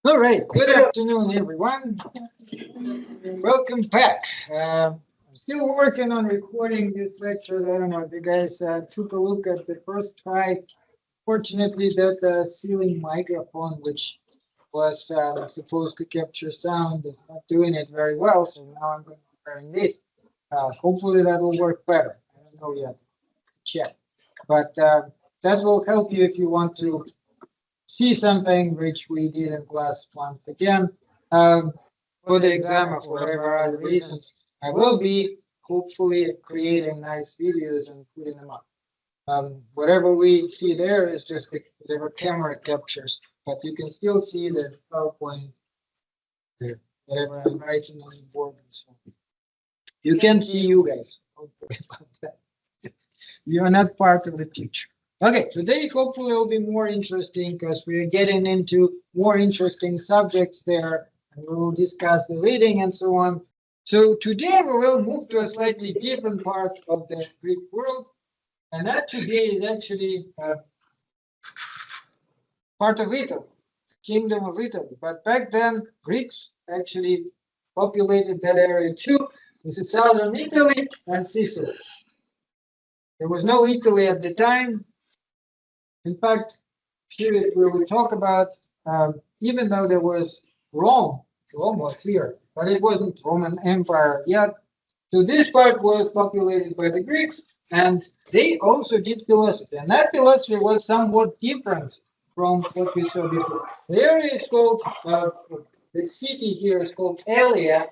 All right, good afternoon, everyone. Welcome back. I'm still working on recording this lecture. I don't know if you guys took a look at the first try. Fortunately, that ceiling microphone, which was supposed to capture sound, is not doing it very well. So now I'm going to be wearing this. Hopefully, that will work better. I don't know yet. Check. But that will help you if you want to see something which we did in class once again. For the exam or for whatever other reasons, I will be hopefully creating nice videos and putting them up. Whatever we see there is just whatever camera captures, but you can still see the PowerPoint there, whatever I'm writing on the board and so on. You can see you guys. Don't worry about that. You are not part of the future. Okay, today hopefully will be more interesting because we're getting into more interesting subjects there, and we will discuss the reading and so on. So today we will move to a slightly different part of the Greek world, and that today is actually part of Italy, Kingdom of Italy. But back then, Greeks actually populated that area too. This is southern Italy and Sicily. There was no Italy at the time. In fact, period we will talk about, even though there was Rome was here, but it wasn't Roman Empire yet. So this part was populated by the Greeks, and they also did philosophy. And that philosophy was somewhat different from what we saw before. The area is called, the city here is called Elia,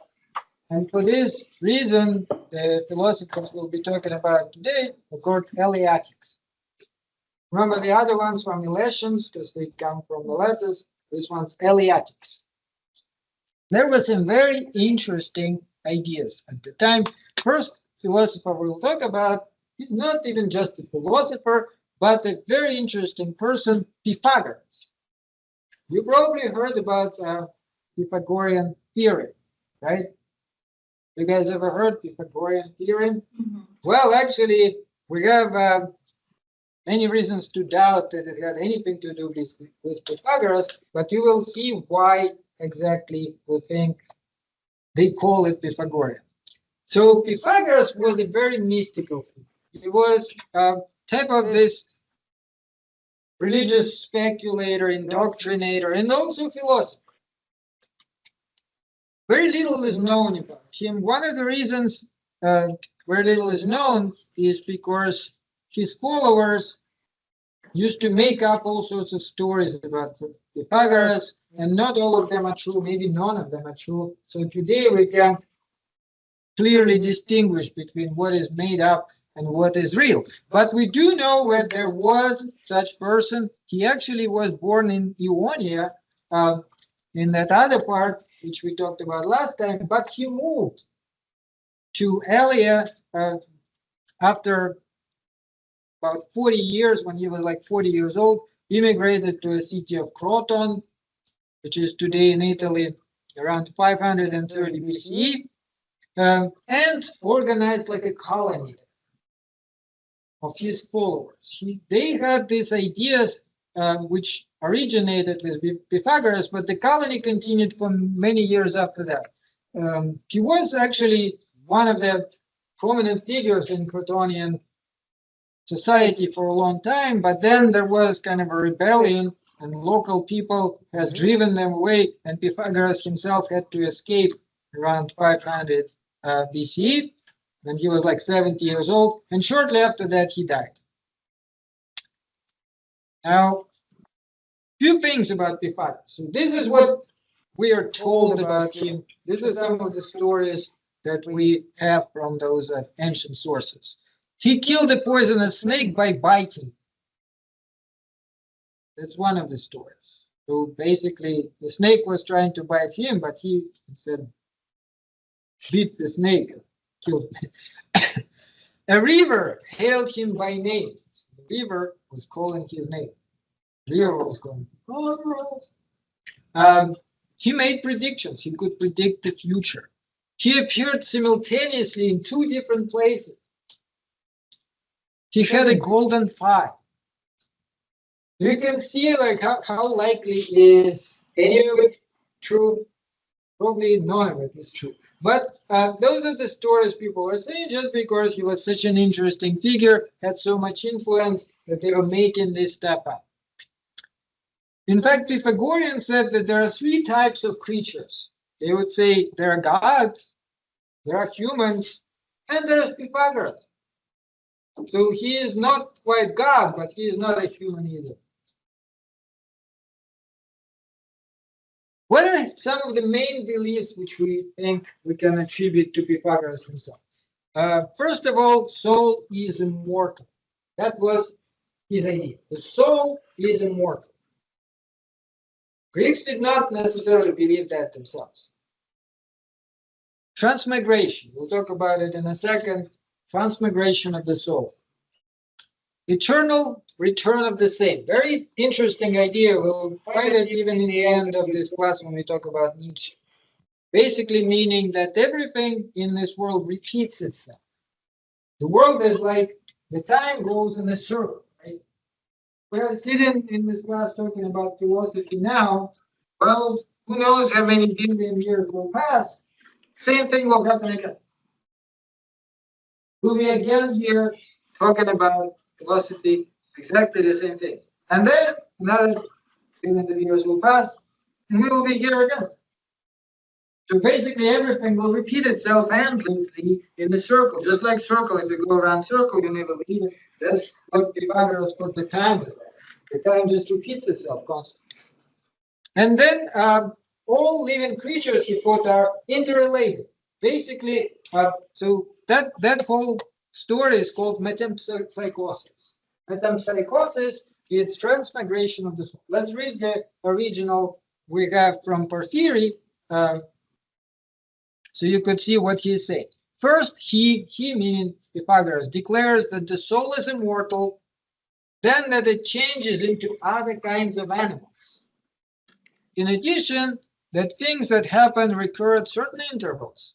and for this reason, the philosophers we'll be talking about today are called Eleatics. Remember the other ones from Eleatics, because they come from the letters. This one's Eleatics. There were some very interesting ideas at the time. First philosopher we'll talk about is not even just a philosopher, but a very interesting person, Pythagoras. You probably heard about Pythagorean theorem, right? You guys ever heard Pythagorean theorem? Mm-hmm. Well, actually, we have many reasons to doubt that it had anything to do with Pythagoras, but you will see why exactly we think they call it Pythagorean. So Pythagoras was a very mystical figure. He was a type of this religious speculator, indoctrinator, and also philosopher. Very little is known about him. One of the reasons very little is known is because his followers used to make up all sorts of stories about Pythagoras, and not all of them are true. Maybe none of them are true. So today we can clearly distinguish between what is made up and what is real. But we do know that there was such person. He actually was born in Ionia, in that other part, which we talked about last time, but he moved to Elia after about 40 years, when he was like 40 years old, immigrated to a city of Croton, which is today in Italy, around 530 BCE, and organized like a colony of his followers. They had these ideas which originated with Pythagoras, but the colony continued for many years after that. He was actually one of the prominent figures in Crotonian society for a long time, but then there was kind of a rebellion, and local people has driven them away, and Pythagoras himself had to escape around 500 BCE, when he was like 70 years old, and shortly after that he died. Now, few things about Pythagoras. So this is what we are told about him. This is some of the stories that we have from those ancient sources. He killed a poisonous snake by biting. That's one of the stories. So basically, the snake was trying to bite him, but he instead beat the snake and killed him. A river hailed him by name. The river was calling his name. The river was going, he made predictions. He could predict the future. He appeared simultaneously in two different places. He had a golden thigh. You can see like how likely is any of it true? Probably none of it is true. But those are the stories people are saying just because he was such an interesting figure, had so much influence that they were making this stuff up. In fact, Pythagoreans said that there are three types of creatures. They would say there are gods, there are humans, and there is Pythagoras. So he is not quite God, but he is not a human either. What are some of the main beliefs which we think we can attribute to Pythagoras himself? First of all, soul is immortal. That was his idea. The soul is immortal. Greeks did not necessarily believe that themselves. Transmigration, we'll talk about it in a second. Transmigration of the soul. Eternal return of the same. Very interesting idea. We'll find it even in the end of this class when we talk about Nietzsche. Basically meaning that everything in this world repeats itself. The world is like the time goes in a circle, right? We're sitting in this class talking about philosophy now. Well, who knows how many billion years will pass? Same thing will happen again. We'll be again here talking about philosophy, exactly the same thing. And then another billions of years will pass, and we will be here again. So basically everything will repeat itself endlessly in the circle. Just like circle, if you go around circle, you never leave it. That's what Pythagoras put the time is. The time just repeats itself constantly. And then all living creatures, he thought, are interrelated. Basically, so that whole story is called metempsychosis. Metempsychosis is transmigration of the soul. Let's read the original we have from Porphyry, so you could see what he's saying. First, he meaning Pythagoras, declares that the soul is immortal, then that it changes into other kinds of animals. In addition, that things that happen recur at certain intervals.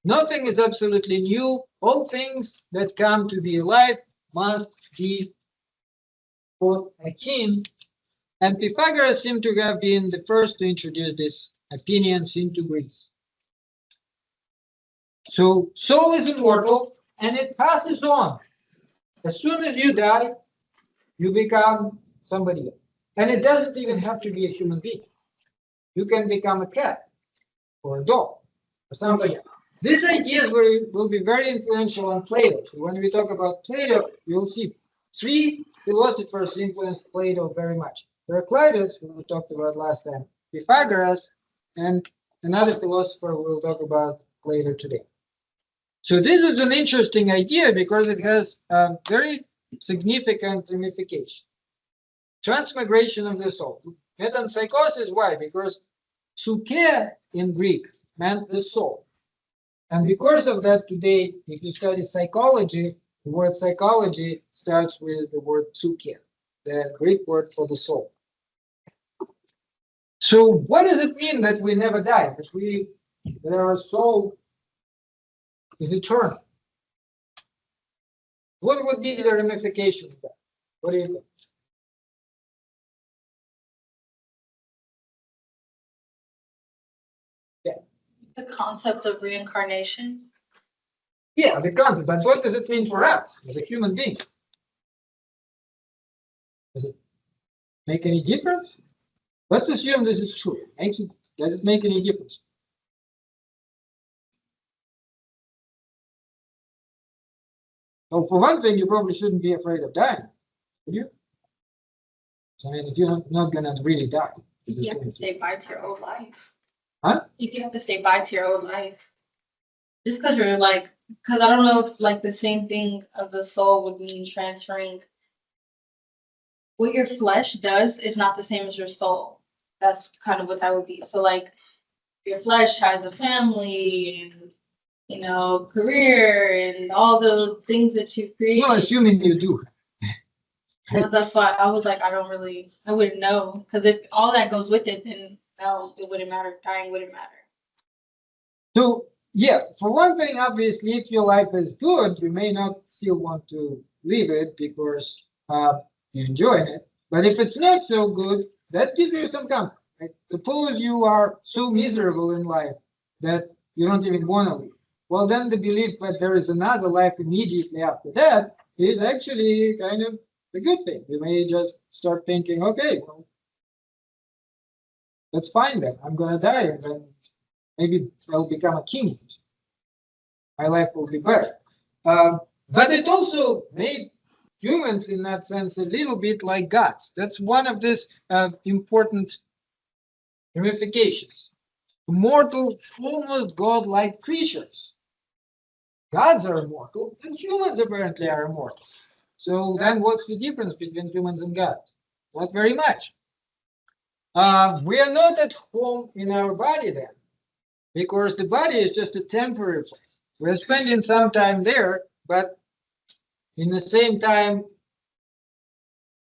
Nothing is absolutely new. All things that come to be alive must be both akin. And Pythagoras seemed to have been the first to introduce these opinions into Greece. So soul is immortal and it passes on. As soon as you die, you become somebody else. And it doesn't even have to be a human being. You can become a cat or a dog or something else. These ideas will be very influential on Plato. So when we talk about Plato, you'll see three philosophers influenced Plato very much. Heraclitus, who we talked about last time, Pythagoras, and another philosopher we'll talk about later today. So this is an interesting idea because it has a very significant ramification. Transmigration of the soul. Metempsychosis, why? Because psyche in Greek meant the soul. And because of that, today, if you study psychology, the word psychology starts with the word psyche, the Greek word for the soul. So what does it mean that we never die? That our soul is eternal? What would be the ramification of that? What do you think? The concept of reincarnation? Yeah, the concept. But what does it mean for us as a human being? Does it make any difference? Let's assume this is true. Does it make any difference? Well, for one thing, you probably shouldn't be afraid of dying, would you? So, I mean, if you're not going to really die. You have to say bye to your old life. Huh? You have to say bye to your old life. Just because you're like, because I don't know if like the same thing of the soul would mean transferring. What your flesh does is not the same as your soul. That's kind of what that would be. So like your flesh has a family and, career and all the things that you create. Well, assuming you do. Well, that's why I was like, I wouldn't know. Because if all that goes with it, then no, it wouldn't matter. Dying wouldn't matter. So, yeah, for one thing, obviously, if your life is good, you may not still want to leave it because you're enjoying it. But if it's not so good, that gives you some comfort. Right? Suppose you are so miserable in life that you don't even want to live. Well, then the belief that there is another life immediately after that is actually kind of a good thing. You may just start thinking, okay, well, that's fine then. I'm going to die and then maybe I'll become a king. My life will be better. But it also made humans, in that sense, a little bit like gods. That's one of these important ramifications. Mortal, almost godlike creatures. Gods are immortal, and humans apparently are immortal. So then what's the difference between humans and gods? Not very much. We are not at home in our body then, because the body is just a temporary place. We're spending some time there, but in the same time,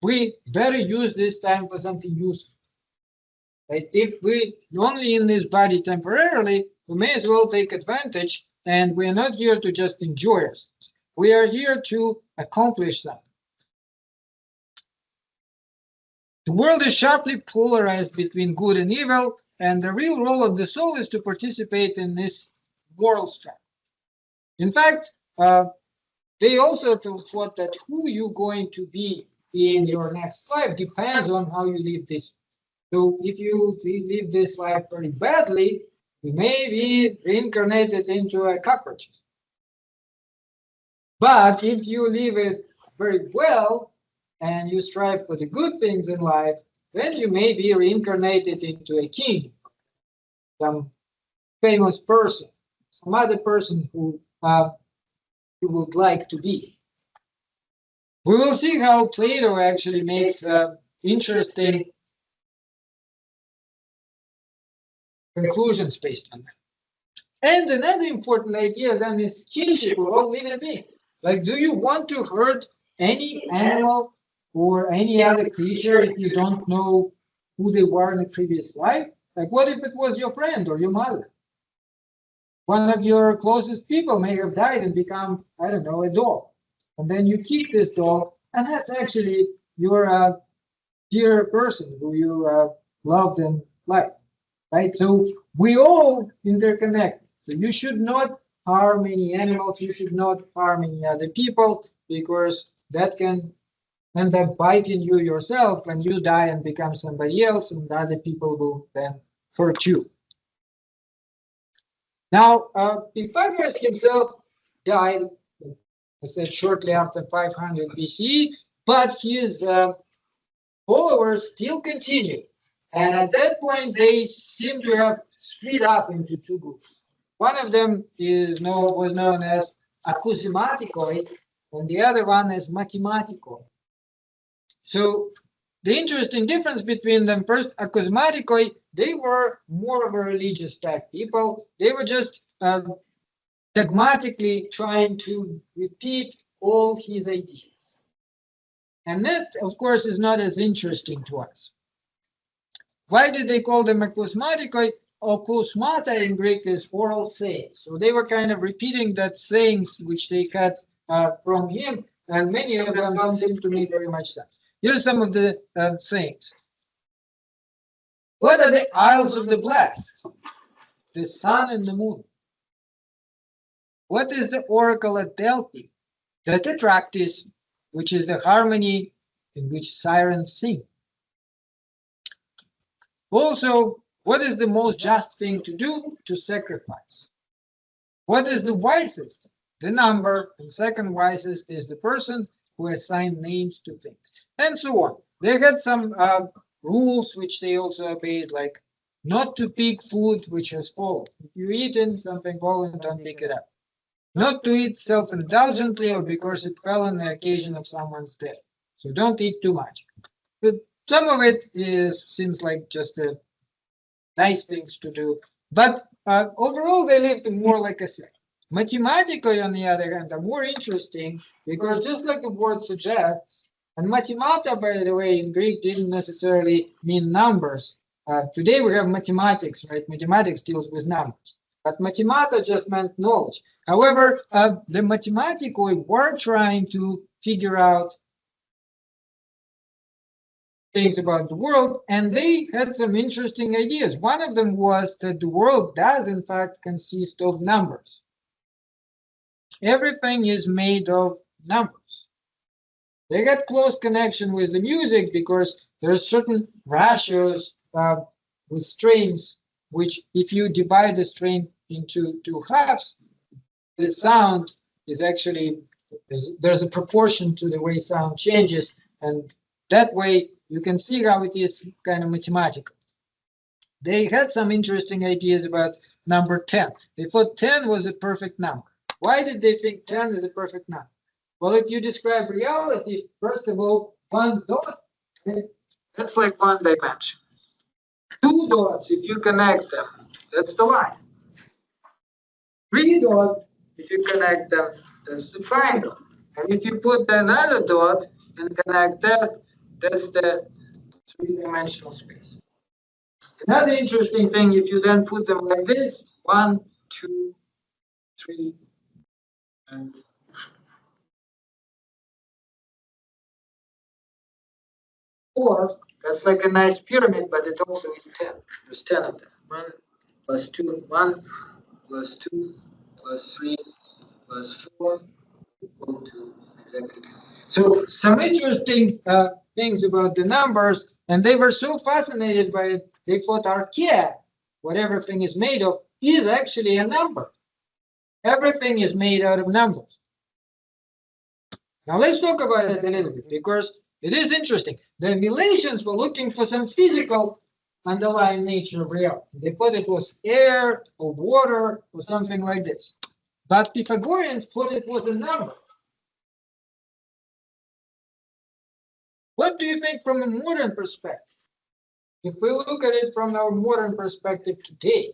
we better use this time for something useful. Right? If we only in this body temporarily, we may as well take advantage, and we are not here to just enjoy ourselves. We are here to accomplish something. The world is sharply polarized between good and evil, and the real role of the soul is to participate in this moral struggle. In fact, they also thought that who you're going to be in your next life depends on how you live this. So if you live this life very badly, you may be reincarnated into a cockroach. But if you live it very well and you strive for the good things in life, then you may be reincarnated into a king, some famous person, some other person who you would like to be. We will see how Plato actually makes interesting conclusions based on that. And another important idea then is kinship with all living beings. Like, do you want to hurt any animal or any other creature if you don't know who they were in the previous life? Like, what if it was your friend or your mother? One of your closest people may have died and become, I don't know, a dog. And then you keep this dog, and that's actually your dear person who you loved and liked, right? So we all interconnect. So you should not harm any animals. You should not harm any other people, because that can end up biting you yourself when you die and become somebody else, and other people will then hurt you. Now, Pythagoras himself died, I said, shortly after 500 BCE, but his followers still continued. And at that point, they seem to have split up into two groups. One of them was known as Acousmaticoi, and the other one as Mathematicoi. So the interesting difference between them, first, Acousmaticoi, they were more of a religious type people. They were just dogmatically trying to repeat all his ideas. And that, of course, is not as interesting to us. Why did they call them acousmaticoi? Acousmata in Greek is oral sayings. So they were kind of repeating that sayings which they had from him, and many of them don't seem to make very much sense. Here's some of the sayings. What are the isles of the blessed? The sun and the moon. What is the oracle at Delphi? The Tetractys, which is the harmony in which sirens sing. Also, what is the most just thing to do? To sacrifice. What is the wisest? The number, and second wisest is the person who assigned names to things, and so on. They had some rules which they also obeyed, like not to pick food which has fallen. If you eat in something fallen, don't pick it up. Not to eat self-indulgently or because it fell on the occasion of someone's death. So don't eat too much. But some of it seems like just nice things to do. But overall, they lived more like a sect. Mathematicoi, on the other hand, are more interesting because just like the word suggests, and mathemata, by the way, in Greek didn't necessarily mean numbers. Today we have mathematics, right? Mathematics deals with numbers. But mathemata just meant knowledge. However, the mathematicoi were trying to figure out things about the world, and they had some interesting ideas. One of them was that the world does, in fact, consist of numbers. Everything is made of numbers. They got close connection with the music because there are certain ratios with strings, which if you divide the string into two halves, the sound is actually, there's a proportion to the way sound changes, and that way you can see how it is kind of mathematical. They had some interesting ideas about number 10. They thought 10 was a perfect number. Why did they think 10 is a perfect number? Well, if you describe reality, first of all, one dot, that's like one dimension. Two dots, if you connect them, that's the line. Three dots, if you connect them, that's the triangle. And if you put another dot and connect that, that's the three-dimensional space. Another interesting thing, if you then put them like this, 1, 2, 3, and 4, that's like a nice pyramid, but it also is 10. There's 10 of them. 1 plus 2, 1 plus 2 plus 3 plus 4 equal to exactly. So some interesting things about the numbers, and they were so fascinated by it, they thought archaea, what everything is made of, is actually a number. Everything is made out of numbers. Now let's talk about it a little bit, because it is interesting. The Milesians were looking for some physical underlying nature of reality. They thought it was air or water or something like this. But Pythagoreans thought it was a number. What do you think from a modern perspective? If we look at it from our modern perspective today,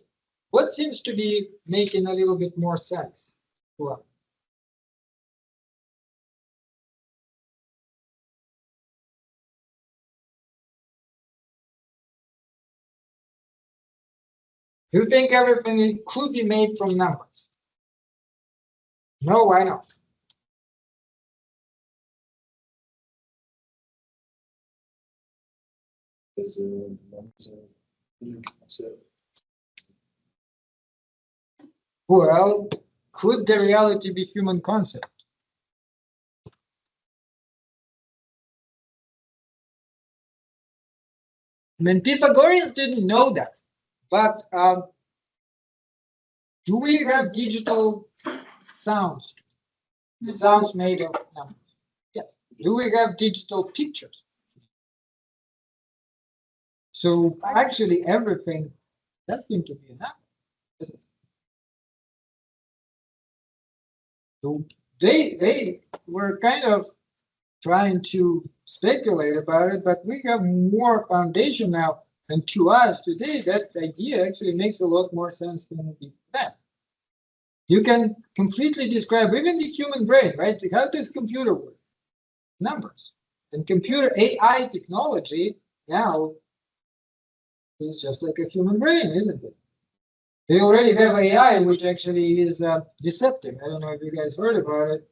what seems to be making a little bit more sense to us? Do you think everything could be made from numbers? No, why not? Well, could the reality be human concept? I mean, Pythagoreans didn't know that, but do we have digital sounds? The sounds made of numbers. Yes. Do we have digital pictures? So actually, everything does seem to be a number, isn't it? So they were kind of trying to speculate about it, but we have more foundation now. And to us today, that idea actually makes a lot more sense than it did then. You can completely describe even the human brain, right? How does computer work? Numbers. And computer AI technology now is just like a human brain, isn't it? They already have AI, which actually is deceptive. I don't know if you guys heard about it.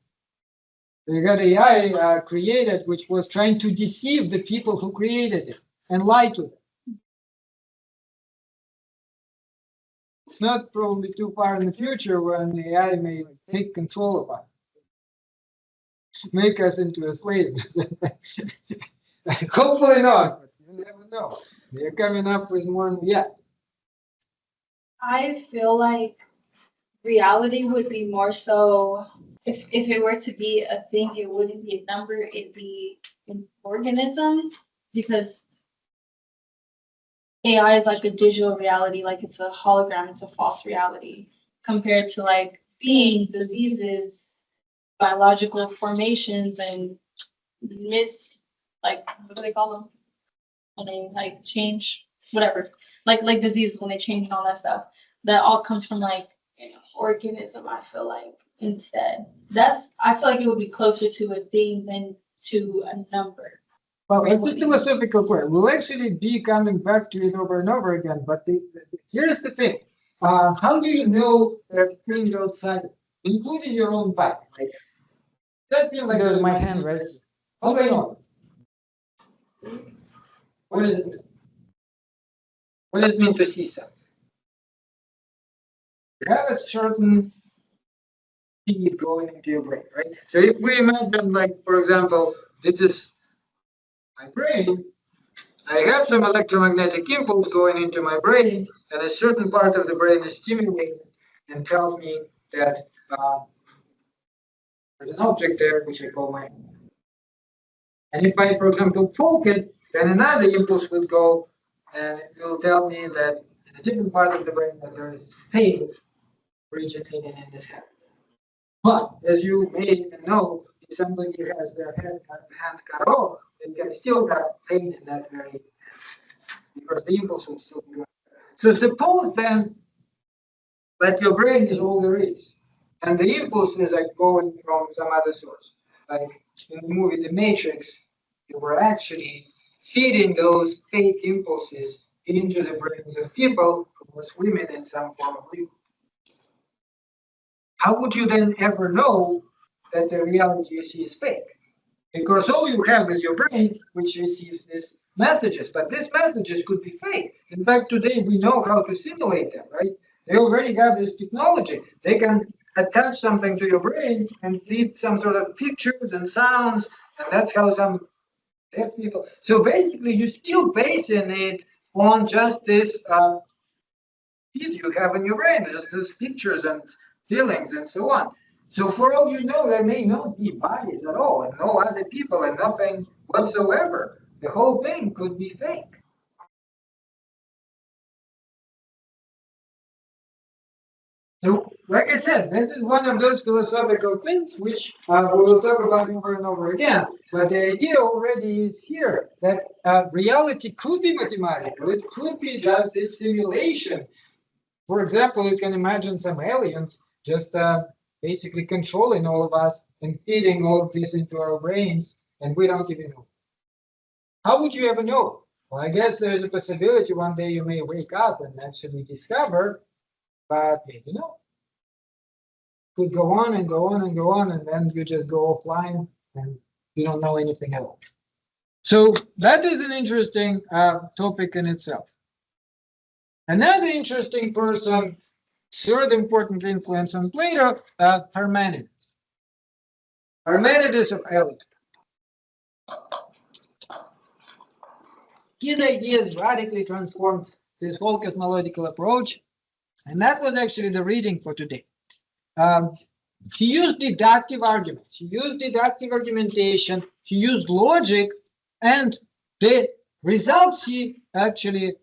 They got AI created, which was trying to deceive the people who created it and lie to them. It's not probably too far in the future when AI may take control of us, make us into a slave. Hopefully not, but you never know. They're coming up with more yet. I feel like reality would be more so if it were to be a thing, it wouldn't be a number, it'd be an organism, because AI is like a digital reality, like it's a hologram, it's a false reality, compared to like beings, diseases, biological formations, and like what do they call them? When they like change, whatever. Like diseases when they change and all that stuff. That all comes from like an organism, I feel like, instead. I feel like it would be closer to a thing than to a number. Well, it's a philosophical question. We'll actually be coming back to it over and over again, but here's the thing. How do you know that things outside, including your own body? Like, that seems like there's my hand right here. How do I know? What does it mean? What does it mean to see something? You have a certain feed going into your brain, right? So if we imagine, like, for example, this is my brain, I have some electromagnetic impulse going into my brain, and a certain part of the brain is stimulated and tells me that there's an object there which I call my hand. And if I, for example, poke it, then another impulse will go and it will tell me that in a different part of the brain that there is pain originating in this hand. But as you may know, if somebody has their hand cut off, they can still have pain in that very hand because the impulse will still be going. So suppose then that your brain is all there is, and the impulses are going from some other source. Like in the movie The Matrix, you were actually feeding those fake impulses into the brains of people who were swimming in some form of liquid. How would you then ever know that the reality you see is fake? Because all you have is your brain, which receives these messages, but these messages could be fake. In fact, today we know how to simulate them, right? They already have this technology. They can attach something to your brain and feed some sort of pictures and sounds, and that's how some deaf people. So basically, you're still basing it on just this feed you have in your brain, just these pictures and feelings and so on. So for all you know, there may not be bodies at all, and no other people, and nothing whatsoever. The whole thing could be fake. So, like I said, this is one of those philosophical things which we will talk about over and over again. But the idea already is here that reality could be mathematical. It could be just this simulation. For example, you can imagine some aliens just basically controlling all of us and feeding all of this into our brains, and we don't even know. How would you ever know? Well, I guess there's a possibility one day you may wake up and actually discover, but maybe not. Could go on and go on and go on, and then you just go offline and you don't know anything else. So that is an interesting topic in itself. Another interesting person, third important influence on Plato, Parmenides. Parmenides of Eleatics. His ideas radically transformed this whole cosmological approach, and that was actually the reading for today. He used deductive arguments, he used deductive argumentation, he used logic, and the results he actually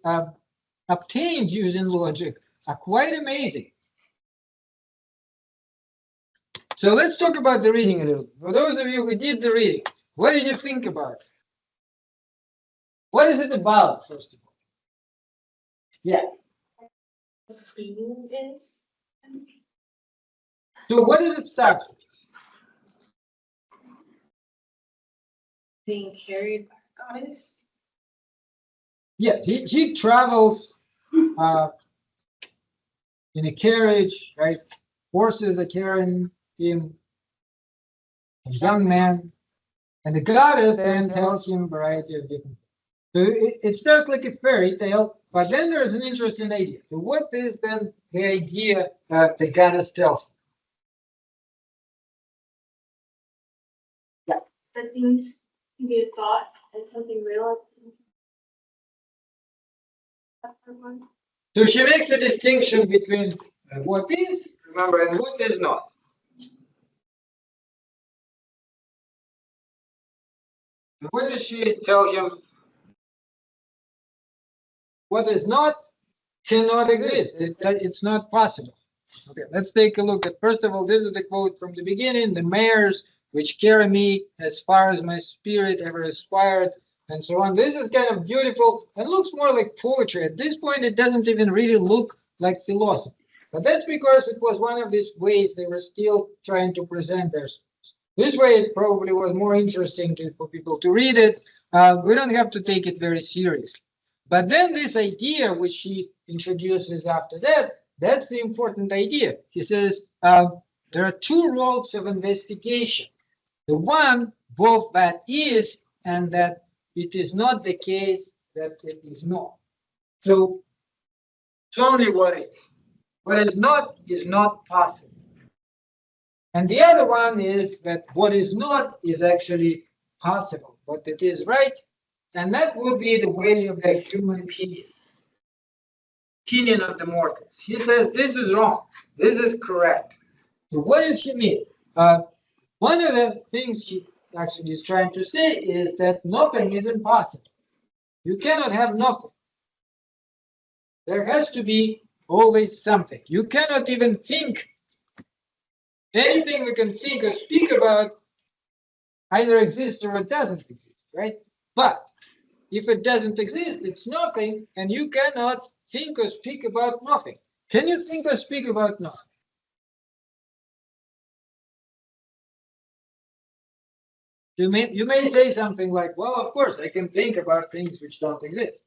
obtained using logic are quite amazing. So let's talk about the reading a little. For those of you who did the reading, what did you think about it? What is it about, first of all? Yeah. So what does it start with? Being carried by a goddess. Yes, he travels in a carriage, right? Horses are carrying him, a young man, and the goddess then tells him a variety of different things. So it starts like a fairy tale, but then there's an interesting idea. So what is then the idea that the goddess tells him? That seems to be a thought and something real. So she makes a distinction between what is, remember, and what is not. And what does she tell him? What is not cannot exist. It's not possible. Okay, let's take a look at, first of all, this is the quote from the beginning: the mares which carry me as far as my spirit ever aspired, and so on. This is kind of beautiful and looks more like poetry. At this point, it doesn't even really look like philosophy. But that's because it was one of these ways they were still trying to present their songs. This way, it probably was more interesting for people to read it. We don't have to take it very seriously. But then this idea, which he introduces after that, that's the important idea. He says there are two roads of investigation. The one, both that is and that it is not the case that it is not. So it's only what is. What is not possible. And the other one is that what is not is actually possible, but it is right. And that would be the way of the human opinion of the mortals. He says this is wrong, this is correct. So what does he mean? One of the things he actually is trying to say is that nothing is impossible. You cannot have nothing. There has to be always something. You cannot even think. Anything we can think or speak about either exists or it doesn't exist, right? But if it doesn't exist, it's nothing, and you cannot think or speak about nothing. Can you think or speak about nothing? You may say something like, well, of course, I can think about things which don't exist.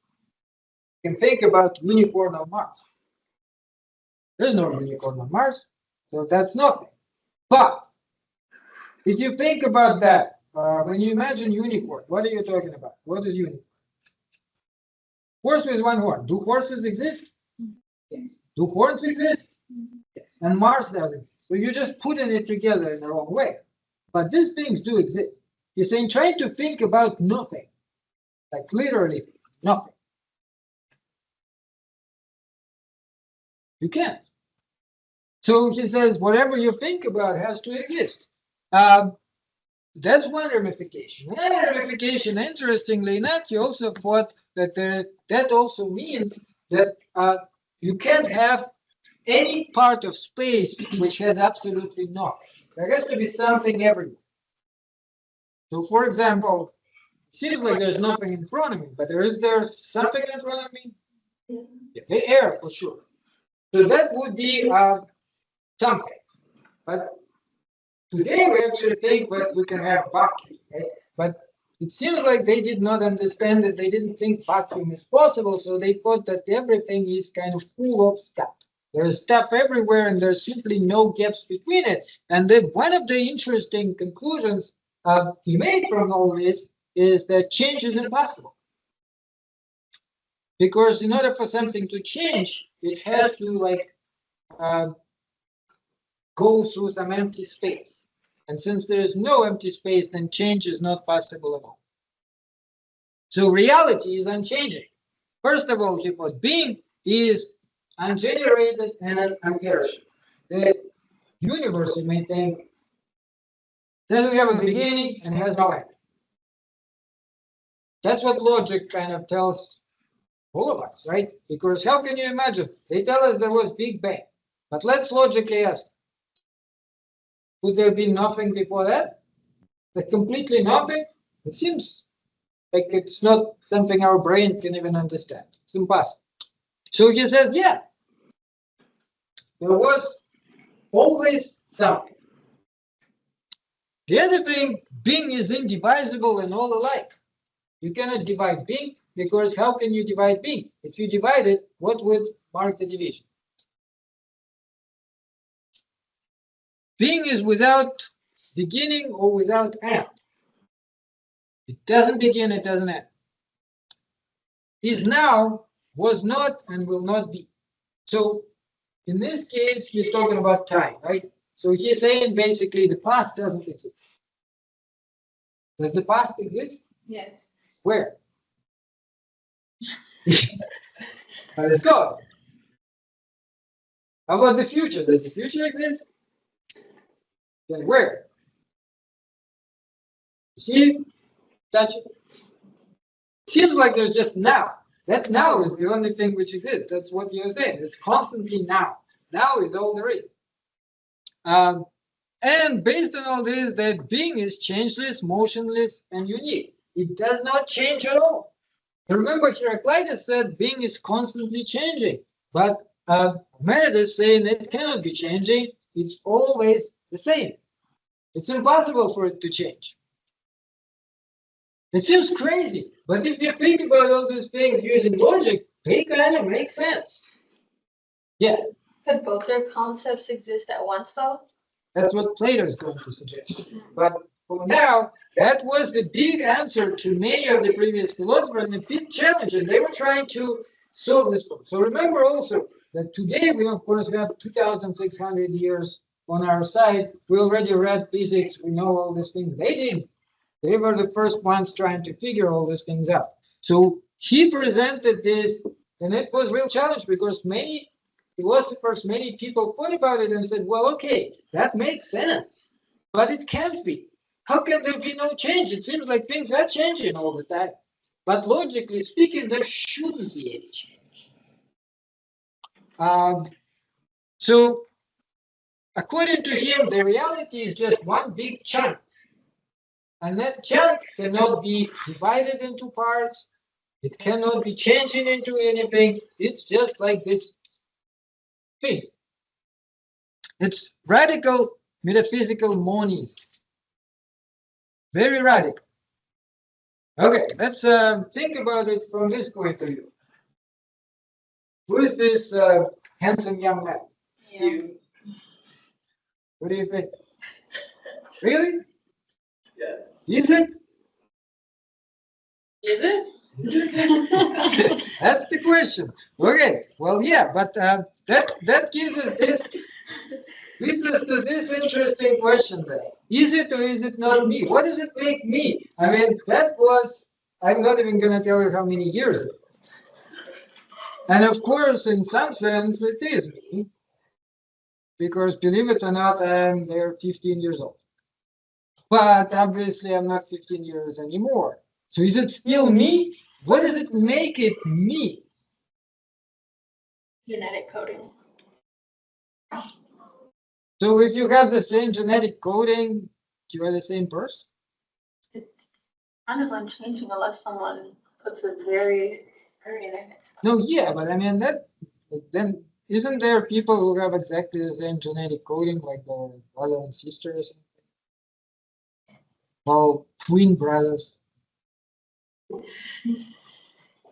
I can think about unicorn on Mars. There's no unicorn on Mars, so that's nothing. But if you think about that, when you imagine unicorn, what are you talking about? What is unicorn? Horse with one horn. Do horses exist? Yes. Do horns exist? Yes. And Mars does exist. So you're just putting it together in the wrong way. But these things do exist. You're saying try to think about nothing, like literally nothing. You can't. So he says whatever you think about has to exist. That's one ramification. Another ramification, interestingly enough, he also thought that that also means that you can't have any part of space which has absolutely nothing. There has to be something everywhere. So, for example, it seems like there's nothing in front of me, but there something in front of me? Yeah, the air, for sure. So that would be something. But today we actually think that we can have vacuum, right? But it seems like they did not understand that. They didn't think vacuum is possible, so they thought that everything is kind of full of stuff. There's stuff everywhere, and there's simply no gaps between it. And one of the interesting conclusions he made from all this is that change is impossible. Because in order for something to change, it has to go through some empty space. And since there is no empty space, then change is not possible at all. So reality is unchanging. First of all, he thought being is ungenerated and imperishable. The universe, you may think, doesn't have a beginning and has no end. That's what logic kind of tells all of us, right? Because how can you imagine? They tell us there was Big Bang. But let's logically ask, would there be nothing before that? Like completely nothing? It seems like it's not something our brain can even understand. It's impossible. So he says, yeah, there was always something. The other thing, being is indivisible and all alike. You cannot divide being, because how can you divide being? If you divide it, what would mark the division? Being is without beginning or without end. It doesn't begin, it doesn't end. Is now, was not, and will not be. So in this case, he's talking about time, right? So he's saying basically the past doesn't exist. Does the past exist? Yes. Where? Let's go. How about the future? Does the future exist? Then where? See? Touch it. Seems like there's just now. That now is the only thing which exists. That's what you're saying. It's constantly now. Now is all there is. And based on all this, that being is changeless, motionless, and unique. It does not change at all. Remember, Heraclitus said being is constantly changing. But Parmenides is saying it cannot be changing. It's always the same. It's impossible for it to change. It seems crazy, but if you think about all these things using logic, they kind of make sense. Yeah. Could both their concepts exist at once, though? That's what Plato is going to suggest. But for now, that was the big answer to many of the previous philosophers and a big challenge, and they were trying to solve this problem. So remember also that today we, of course, have 2,600 years on our side. We already read physics, we know all these things. They didn't. They were the first ones trying to figure all these things out. So he presented this, and it was a real challenge because many philosophers, many people thought about it and said, well, okay, that makes sense, but it can't be. How can there be no change? It seems like things are changing all the time. But logically speaking, there shouldn't be any change. So according to him, the reality is just one big chunk. And that chunk cannot be divided into parts. It cannot be changing into anything. It's just like this thing. It's radical metaphysical monism. Very radical. Okay, let's think about it from this point of view. Who is this handsome young man? Yeah. What do you think? Really? Yes. Is it? Is it? That's the question. Okay. Well, yeah, but that gives us this leads us to this interesting question then. Is it or is it not me? What does it make me? I mean, that was, I'm not even going to tell you how many years ago. And of course, in some sense, it is me. Because believe it or not, I'm there 15 years old. But obviously, I'm not 15 years anymore. So is it still me? What does it make it me? Genetic coding. So if you have the same genetic coding, you are the same person? It's kind of unchanging unless someone puts a very in it. No, yeah, but I mean that then isn't there people who have exactly the same genetic coding, like the brother and sister or something? Well, twin brothers.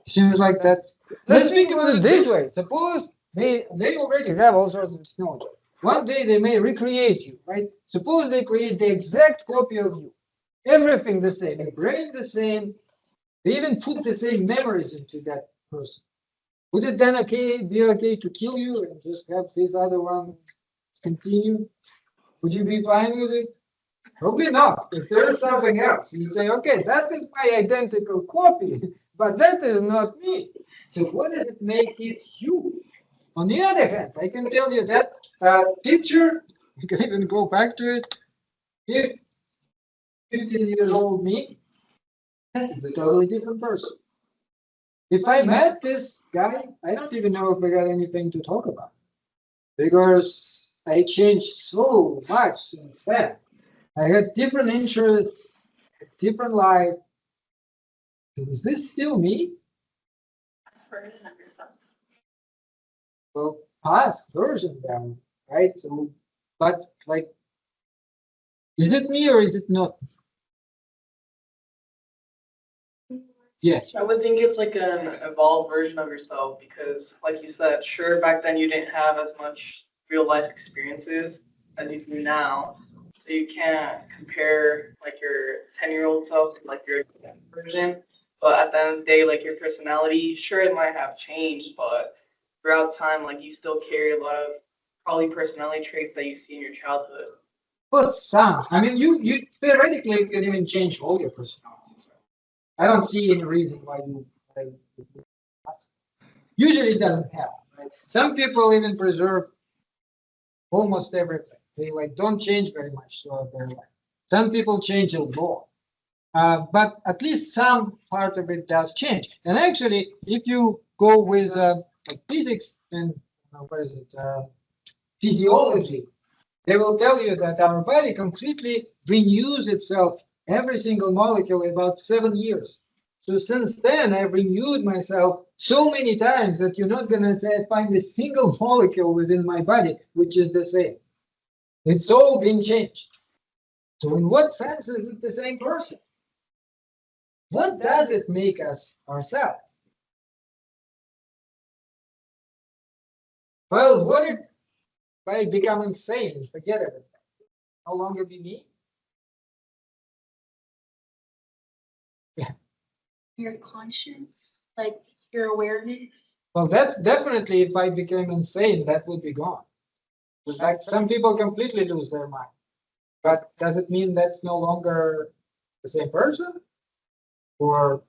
Seems like that. Let's think about it this way. Suppose they already have all sorts of technology. One day they may recreate you, right? Suppose they create the exact copy of you. Everything the same, the brain the same. They even put the same memories into that person. Would it then be okay to kill you and just have this other one continue? Would you be fine with it? Probably not. If there is something else, you say, okay, that is my identical copy, but that is not me. So what does it make it you? On the other hand, I can tell you that picture, you can even go back to it. If 15 years old me, that is a totally different person. If I met this guy, I don't even know if we got anything to talk about because I changed so much since then. I had different interests, different life. Is this still me? Version of yourself. Well, past version then, right? So, but like, is it me or is it not? Yes. I would think it's like an evolved version of yourself because, like you said, sure, back then you didn't have as much real life experiences as you do now. So you can't compare like your 10-year-old self to like your version. But at the end of the day, like your personality, sure, it might have changed, but throughout time, like you still carry a lot of probably personality traits that you see in your childhood. Well, some. I mean, you theoretically can even change all your personalities. I don't see any reason why you. Usually, it doesn't happen. Right? Some people even preserve almost everything. They like don't change very much throughout their life. Some people change a lot, but at least some part of it does change. And actually, if you go with like physics and what is it, physiology, they will tell you that our body completely renews itself every single molecule in about 7 years. So since then, I've renewed myself so many times that you're not going to say find a single molecule within my body which is the same. It's all been changed. So in what sense is it the same person? What does it make us ourselves? Well, what if I become insane and forget everything? No longer be me? Your conscience, like your awareness. Well, that's definitely if I became insane, that would be gone. Like some people completely lose their mind. But does it mean that's no longer the same person? Or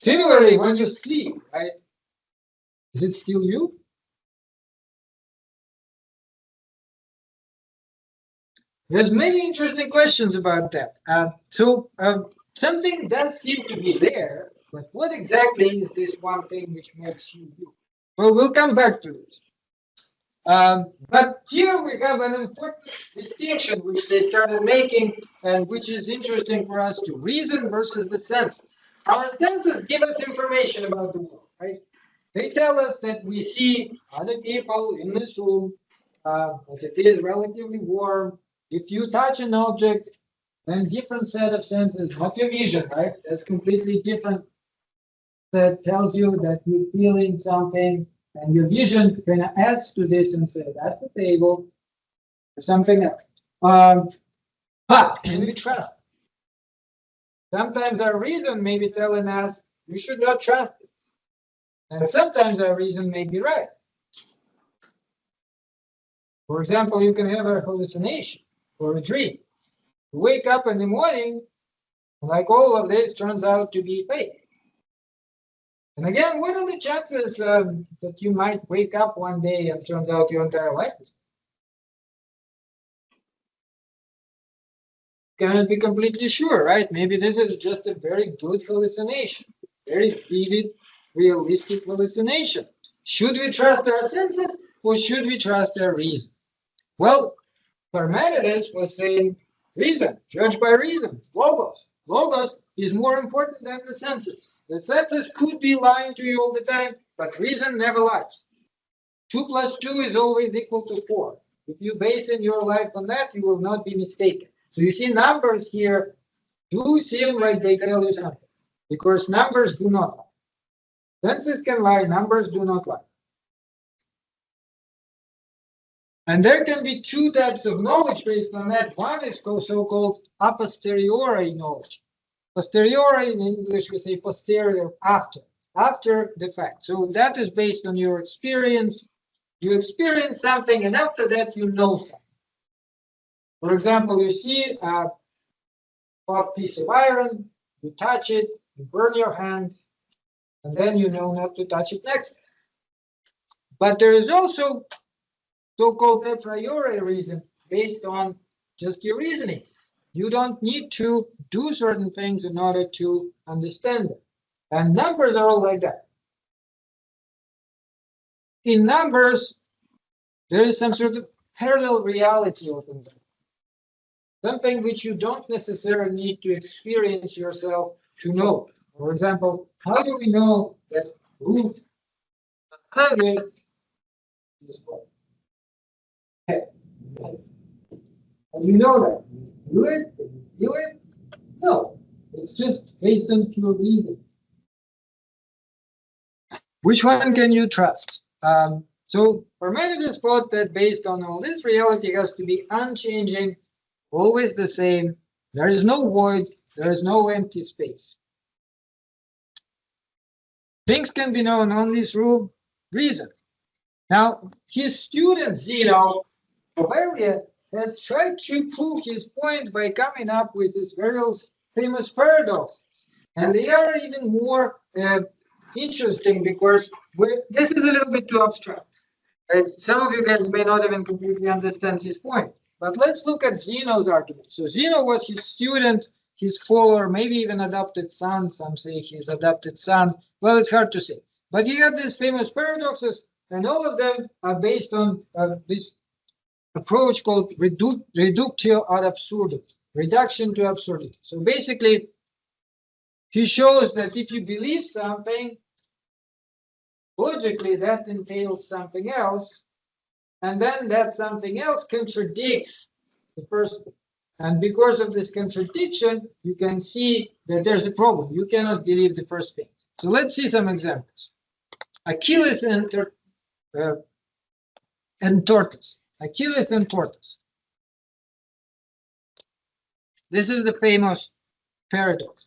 similarly, when you sleep, right? Is it still you? There's many interesting questions about that. Something does seem to be there, but what exactly is this one thing which makes you you? Well, we'll come back to it. But here we have an important distinction which they started making and which is interesting for us to reason versus the senses. Our senses give us information about the world, right? They tell us that we see other people in this room, that it is relatively warm. If you touch an object, then different set of senses, not your vision, right? That's completely different. That tells you that you're feeling something, and your vision kind of adds to this and say that's a table or something else. But can we trust? Sometimes our reason may be telling us we should not trust it, and sometimes our reason may be right. For example, you can have a hallucination or a dream. You wake up in the morning, and like all of this turns out to be fake. And again, what are the chances that you might wake up one day and turns out your entire life is cannot be completely sure, right? Maybe this is just a very good hallucination, very vivid, realistic hallucination. Should we trust our senses or should we trust our reason? Well, Parmenides was saying reason, judge by reason, logos. Logos is more important than the senses. The senses could be lying to you all the time, but reason never lies. 2 plus 2 is always equal to 4. If you base in your life on that, you will not be mistaken. So you see numbers here do seem like they tell you something, because numbers do not lie. Senses can lie, numbers do not lie. And there can be 2 types of knowledge based on that. One is so-called a posteriori knowledge. Posteriori in English we say posterior, after the fact. So that is based on your experience. You experience something and after that you know something. For example, you see a hot piece of iron, you touch it, you burn your hand, and then you know not to touch it next. But there is also so-called a priori reason based on just your reasoning. You don't need to do certain things in order to understand them. And numbers are all like that. In numbers, there is some sort of parallel reality of things. Something which you don't necessarily need to experience yourself to know. For example, how do we know that root 100 is what? And you know that. Do it? Do it? No. It's just based on pure reason. Which one can you trust? So Parmenides thought that based on all this, reality has to be unchanging, always the same. There is no void. There is no empty space. Things can be known only through reason. Now, his student Zeno of Area has tried to prove his point by coming up with these various famous paradoxes. And they are even more interesting because this is a little bit too abstract. Some of you guys may not even completely understand his point. But let's look at Zeno's argument. So Zeno was his student, his follower, maybe even adopted son. Some say his adopted son. Well, it's hard to say. But he had these famous paradoxes, and all of them are based on this approach called reductio ad absurdum, reduction to absurdity. So basically, he shows that if you believe something, logically that entails something else, and then that something else contradicts the first thing. And because of this contradiction, you can see that there's a problem. You cannot believe the first thing. So let's see some examples. Achilles and tortoise. Achilles and tortoise. This is the famous paradox.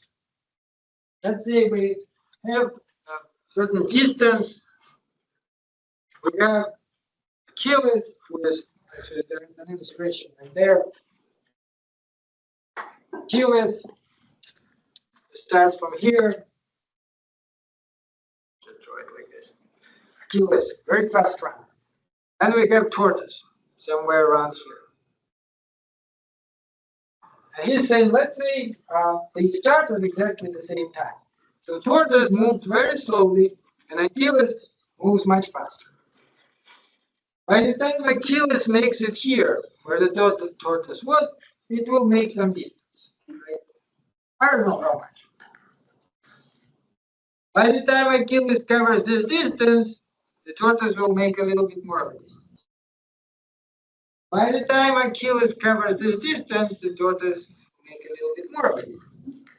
Let's say we have a certain distance. We have Achilles, who is actually there's an illustration right there. Achilles starts from here. Just draw it like this. Achilles, very fast run. And we have tortoise somewhere around here. And he's saying, let's say they start at exactly the same time. So tortoise moves very slowly, and Achilles moves much faster. By the time Achilles makes it here, where the tortoise was, it will make some distance. Right? I don't know how much. By the time Achilles covers this distance, the tortoise will make a little bit more of a distance. By the time Achilles covers this distance, the tortoise will make a little bit more of a distance.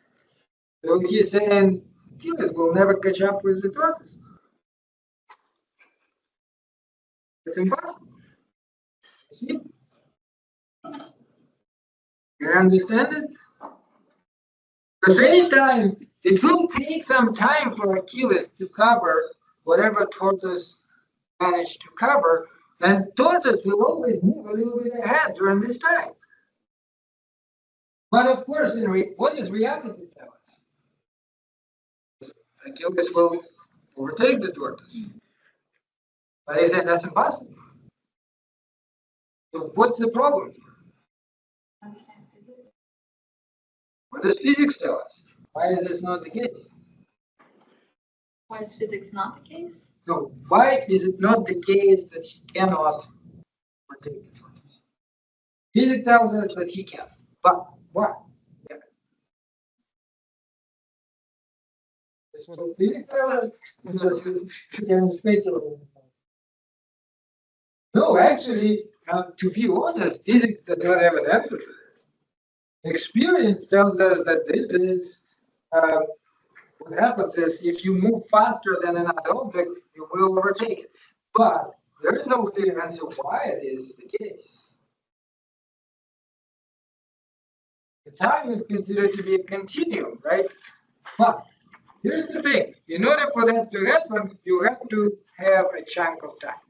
So he's saying Achilles will never catch up with the tortoise. It's impossible. See? You understand it? Because anytime it will take some time for Achilles to cover whatever tortoise managed to cover, and tortoise will always move a little bit ahead during this time. But of course, what does reality tell us? Achilles will overtake the tortoise. But he said that's impossible. So what's the problem? What does physics tell us? Why is this not the case? Why is physics not the case? No, why is it not the case that he cannot overtake the tortoise? Physics tells us that he can, but why? Yeah. So physics tells us that you can speculate. No, actually, to be honest, physics does not have an answer to this. Experience tells us that this is what happens is if you move faster than another object, you will overtake it. But there is no clear answer why it is the case. The time is considered to be a continuum, right? But here's the thing. In order for that to happen, you have to have a chunk of time.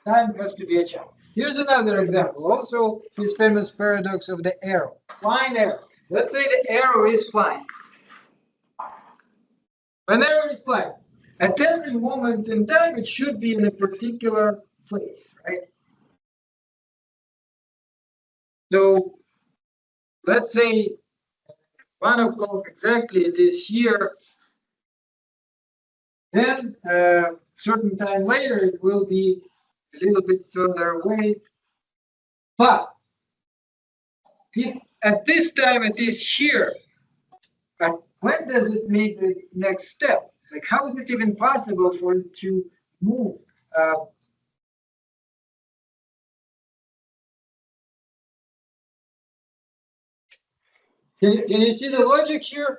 Time has to be a chunk. Here's another example. Also, his famous paradox of the arrow. Flying arrow. Let's say the arrow is flying. An arrow is flying. At every moment in time, it should be in a particular place, right? So, let's say 1 o'clock exactly, it is here. Then, certain time later, it will be a little bit further away. But if at this time it is here, but when does it make the next step? Like, how is it even possible for it to move? Can you see the logic here?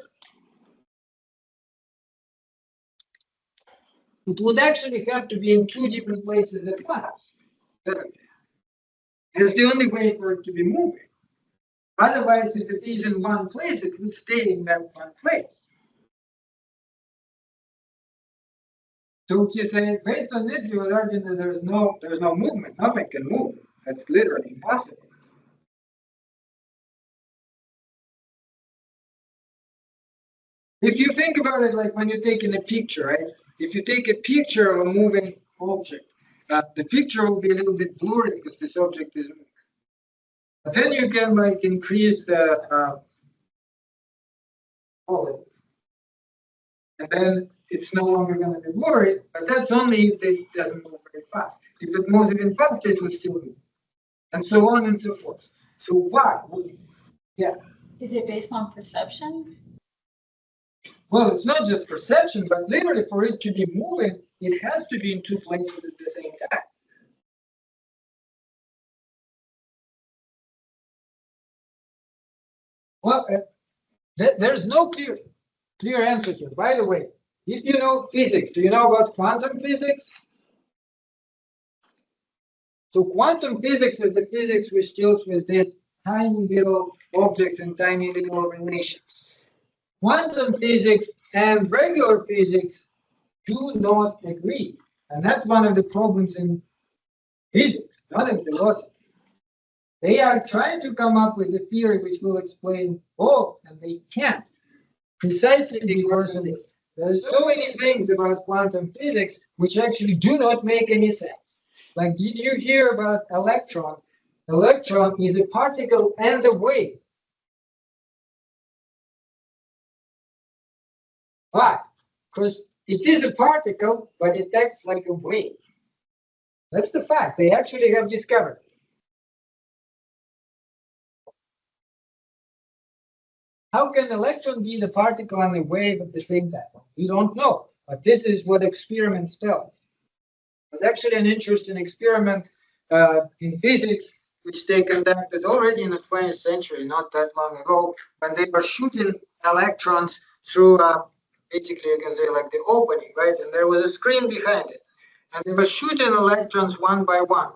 It would actually have to be in 2 different places at once, doesn't it? It's the only way for it to be moving. Otherwise, if it is in one place, it would stay in that one place. So you say, based on this, you would argue that there's no movement. Nothing can move. That's literally impossible. If you think about it, like when you're taking a picture, right? If you take a picture of a moving object, the picture will be a little bit blurry because this object is moving. But then you can like increase the volume, and then it's no longer going to be blurry. But that's only if it doesn't move very fast. If it moves even faster, it will still move, and so on and so forth. So why? Yeah. Is it based on perception? Well, it's not just perception, but literally for it to be moving, it has to be in 2 places at the same time. Well, there's no clear answer here. By the way, if you know physics, do you know about quantum physics? So quantum physics is the physics which deals with this tiny little objects and tiny little relations. Quantum physics and regular physics do not agree. And that's one of the problems in physics, not in philosophy. They are trying to come up with a theory which will explain all, and they can't. Precisely because of this. There's so many things about quantum physics which actually do not make any sense. Like, did you hear about electron? Electron is a particle and a wave. Why? Because it is a particle, but it acts like a wave. That's the fact. They actually have discovered. How can electron be the particle and the wave at the same time? We don't know, but this is what experiments tell us. There's actually an interesting experiment in physics, which they conducted already in the 20th century, not that long ago, when they were shooting electrons through, basically, you can say like the opening, right? And there was a screen behind it. And they were shooting electrons one by one.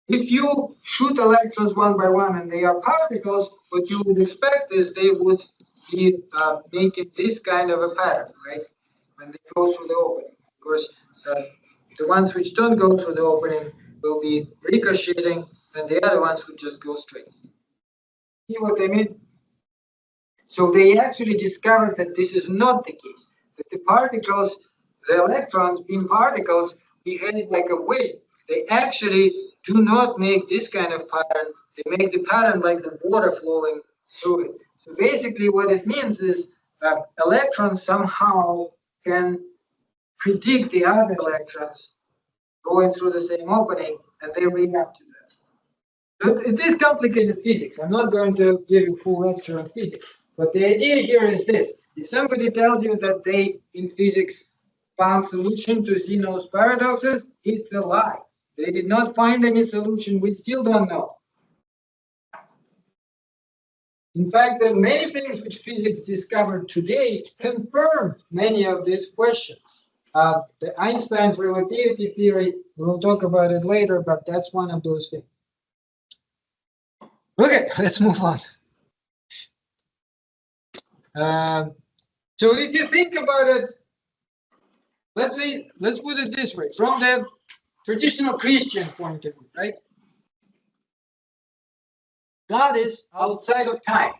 If you shoot electrons one by one and they are particles, what you would expect is they would be making this kind of a pattern, right? When they go through the opening. Of course, the ones which don't go through the opening will be ricocheting, and the other ones would just go straight. See what I mean? So they actually discovered that this is not the case, that the particles, the electrons being particles, behave like a wave. They actually do not make this kind of pattern. They make the pattern like the water flowing through it. So basically what it means is that electrons somehow can predict the other electrons going through the same opening, and they react to that. So it is complicated physics. I'm not going to give you a full lecture on physics. But the idea here is this. If somebody tells you that they, in physics, found solution to Zeno's paradoxes, it's a lie. They did not find any solution. We still don't know. In fact, there are many things which physics discovered today confirm many of these questions. The Einstein's relativity theory, we'll talk about it later, but that's one of those things. Okay, let's move on. So if you think about it, let's put it this way, from the traditional Christian point of view, right? God is outside of time.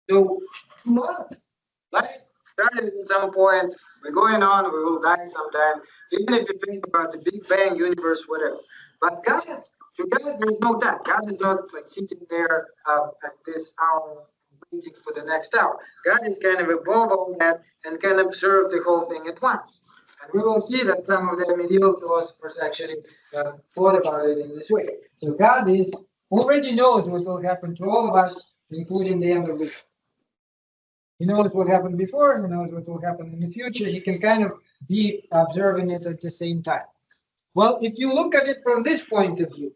So tomorrow, life started at some point, we're going on, we will die sometime, even if you think about the Big Bang universe, whatever. But God, to God, there's no time. God is not like sitting there at this hour waiting for the next hour. God is kind of above all that and can observe the whole thing at once. And we will see that some of the medieval philosophers actually thought about it in this way. So God is already knows what will happen to all of us, including the end of the. He knows what happened before, he knows what will happen in the future. He can kind of be observing it at the same time. Well, if you look at it from this point of view,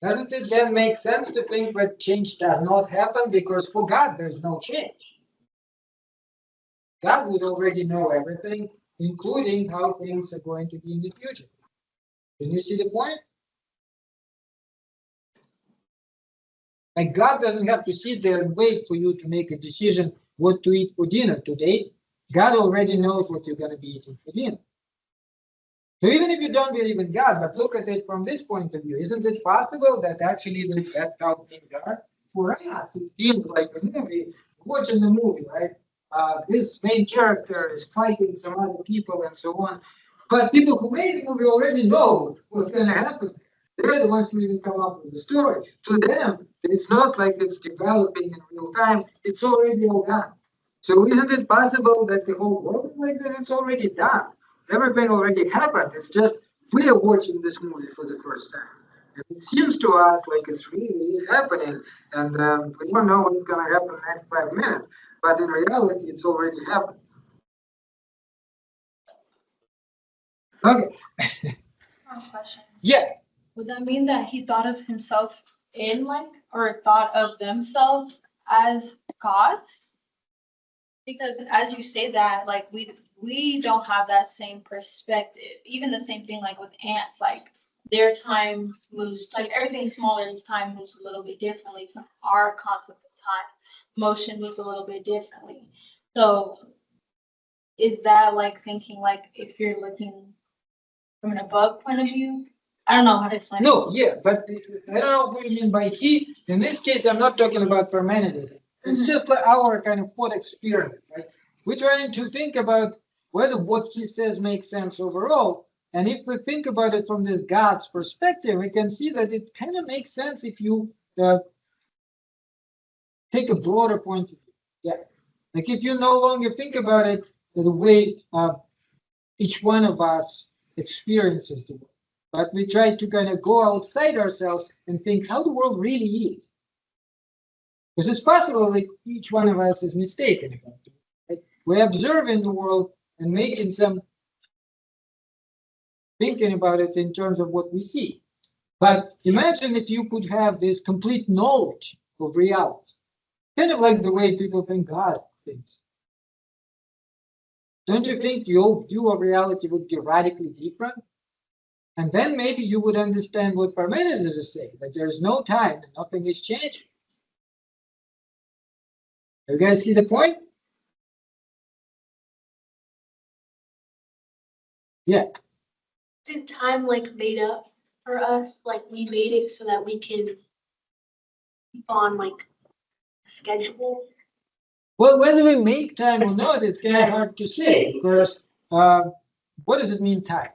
doesn't it then make sense to think that change does not happen? Because for God, there's no change. God would already know everything, including how things are going to be in the future. Can you see the point? Like God doesn't have to sit there and wait for you to make a decision what to eat for dinner today. God already knows what you're going to be eating for dinner. So even if you don't believe in God, but look at it from this point of view, isn't it possible that actually that's how things are? For us, it seems like a movie, watching the movie, right? This main character is fighting some other people and so on. But people who made the movie already know what's going to happen. They're the ones who even come up with the story. To them, it's not like it's developing in real time. It's already all done. So isn't it possible that the whole world is like that? It's already done. Everything already happened. It's just we are watching this movie for the first time. And it seems to us like it's really happening, and we don't know what's going to happen in the next 5 minutes. But in reality, it's already happened. Okay. Question. Yeah. Would that mean that he thought of himself in like, or thought of themselves as gods? Because as you say that, like we don't have that same perspective. Even the same thing like with ants, like their time moves, like everything smaller in time moves a little bit differently from our concept of time. Motion moves a little bit differently. So is that like thinking like if you're looking from an above point of view? I don't know how to explain it. No, yeah, but I don't know what you mean by he. In this case, I'm not talking about Parmenides. It's just like our kind of thought experiment, right? We're trying to think about whether what he says makes sense overall. And if we think about it from this God's perspective, we can see that it kind of makes sense if you take a broader point of view. Yeah. Like if you no longer think about it the way each one of us experiences the world, but we try to kind of go outside ourselves and think how the world really is. Because it's possible that each one of us is mistaken about it. Right? We're observing the world and making some thinking about it in terms of what we see. But imagine if you could have this complete knowledge of reality, kind of like the way people think God thinks. Don't you think your view of reality would be radically different? And then maybe you would understand what Parmenides is saying, that there's no time and nothing is changing. You guys see the point? Yeah. Isn't time like made up for us? Like we made it so that we can keep on like a schedule? Well, whether we make time or not, it's kind of hard to say because what does it mean time?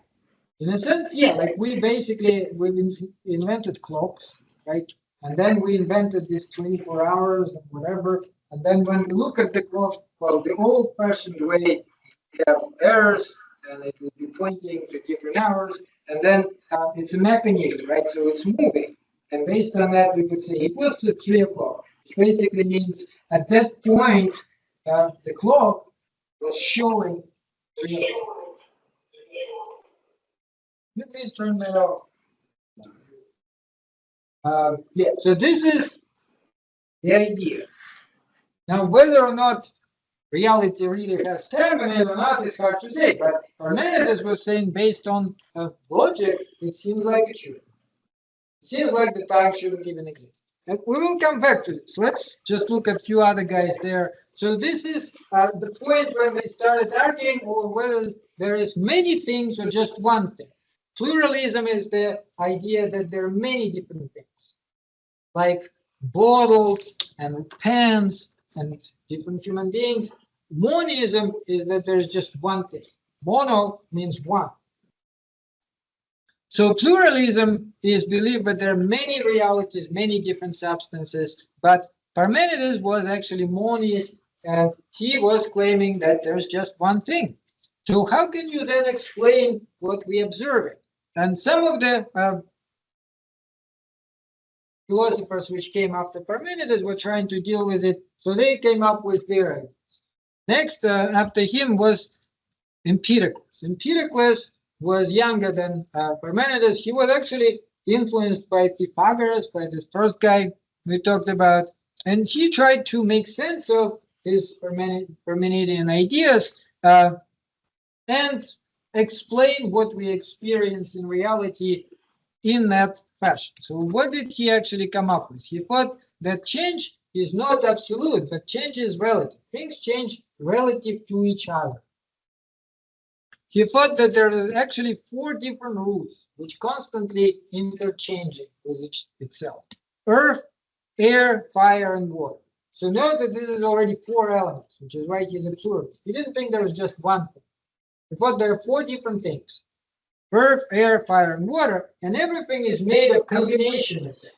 In a sense, yeah, like we invented clocks, right? And then we invented this 24 hours and whatever. And then when we look at the clock, well, the old-fashioned way, we have errors, and it will be pointing to different hours. And then it's a mechanism, right? So it's moving. And based on that, we could say it was the 3 o'clock, which basically means at that point, the clock was showing 3 o'clock. Let me please turn that off. Yeah, so this is the idea. Now, whether or not reality really has time in it or not is hard to say, but Parmenides was saying based on logic, it seems like it should. It seems like the time shouldn't even exist. And we will come back to this. Let's just look at a few other guys there. So this is the point when they started arguing over whether there is many things or just one thing. Pluralism is the idea that there are many different things, like bottles and pens and different human beings. Monism is that there's just one thing. Mono means one. So pluralism is believed that there are many realities, many different substances, but Parmenides was actually monist, and he was claiming that there's just one thing. So how can you then explain what we observe? And some of the philosophers which came after Parmenides were trying to deal with it, so they came up with their ideas. Next, after him was Empedocles. Empedocles was younger than Parmenides. He was actually influenced by Pythagoras, by this first guy we talked about, and he tried to make sense of his Parmenidean ideas and explain what we experience in reality in that fashion. So what did he actually come up with? He thought that change is not absolute, but change is relative. Things change relative to each other. He thought that there are actually 4 different rules which constantly interchanging with itself. Earth, air, fire, and water. So note that this is already 4 elements, which is why he's a pluralist. He didn't think there was just one thing. He thought there are 4 different things. Earth, air, fire, and water, and everything is made of combination of them.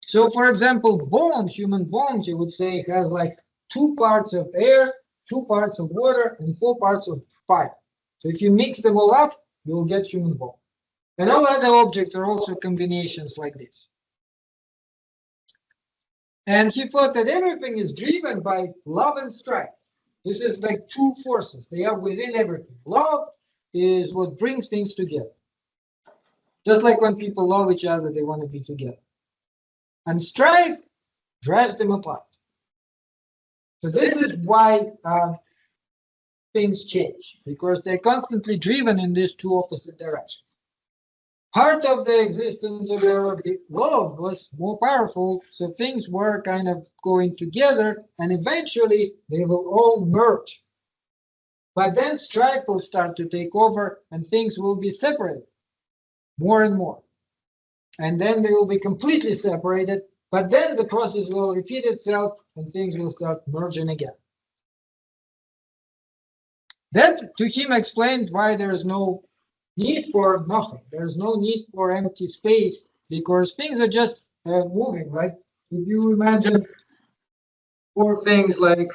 So, for example, bone, human bone, you would say, has like 2 parts of air, 2 parts of water, and 4 parts of fire. So if you mix them all up, you will get human bone. And all other objects are also combinations like this. And he thought that everything is driven by love and strife. This is like 2 forces. They are within everything. Love is what brings things together. Just like when people love each other, they want to be together. And strife drives them apart. So this is why things change, because they're constantly driven in these 2 opposite directions. part of the existence of the world was more powerful, so things were kind of going together, and eventually they will all merge. But then strife will start to take over, and things will be separated more and more. And then they will be completely separated, but then the process will repeat itself, and things will start merging again. That to him explained why there is no need for nothing. There's no need for empty space because things are just moving, right? If you imagine four things like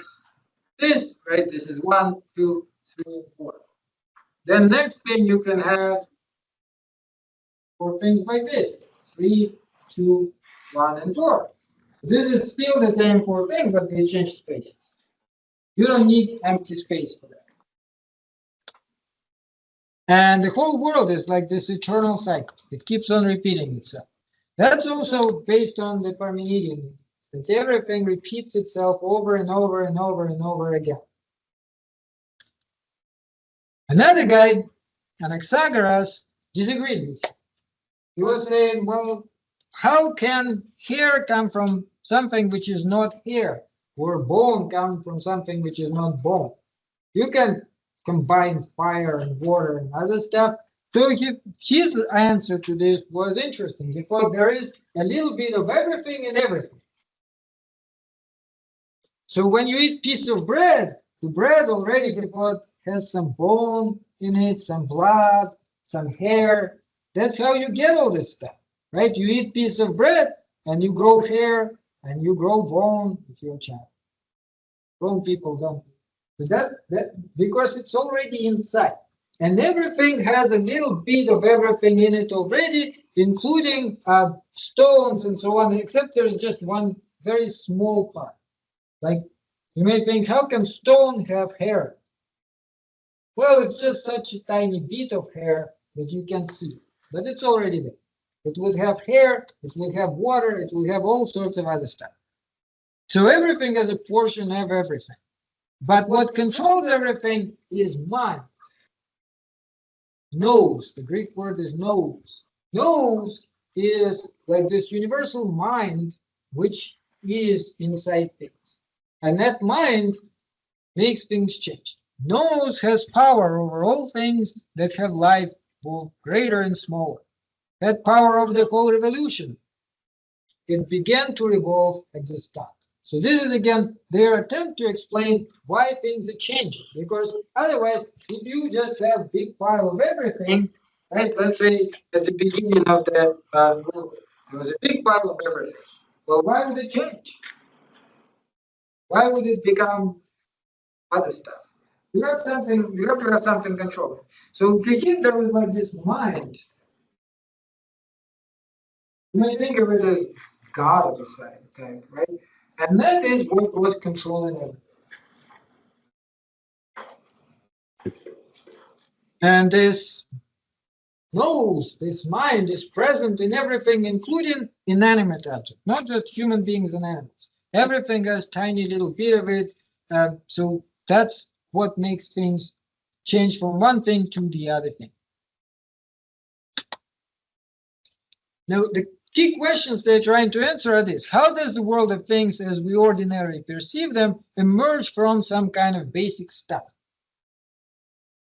this, right? This is 1, 2, 3, 4. Then next thing you can have four things like this: 3, 2, 1, and 4. This is still the same four things, but they change spaces. You don't need empty space for that. And the whole world is like this eternal cycle. It keeps on repeating itself. That's also based on the Parmenidean, that everything repeats itself over and over and over and over again. Another guy, Anaxagoras, disagreed with him. He was saying, well, how can hair come from something which is not hair, or bone come from something which is not bone? You can combine fire and water and other stuff. So his answer to this was interesting because there is a little bit of everything in everything. So when you eat piece of bread, the bread already has some bone in it, some blood, some hair. That's how you get all this stuff, right? You eat piece of bread and you grow hair and you grow bone if you're a child. Grown people don't. So that because it's already inside. And everything has a little bit of everything in it already, including stones and so on, except there's just one very small part. Like you may think, how can stone have hair? Well, it's just such a tiny bit of hair that you can see, but it's already there. It would have hair, it would have water, it would have all sorts of other stuff. So everything has a portion of everything. But what controls everything is mind. Nous, the Greek word is nous. Nous is like this universal mind which is inside things. And that mind makes things change. Nous has power over all things that have life, both greater and smaller. That power of the whole revolution. It began to revolve at this time. So this is again their attempt to explain why things are changing. Because otherwise, if you just have a big pile of everything, right? Let's say at the beginning of the movement, there was a big pile of everything. Well, why would it change? Why would it become other stuff? You have to have something controlling. So to him, there was like this mind. You may think of it as God of the same time, right? And that is what was controlling everything. And this knows, this mind is present in everything, including inanimate objects, not just human beings and animals. Everything has tiny little bit of it. So that's what makes things change from one thing to the other thing. Now, the key questions they're trying to answer are this: how does the world of things as we ordinarily perceive them emerge from some kind of basic stuff?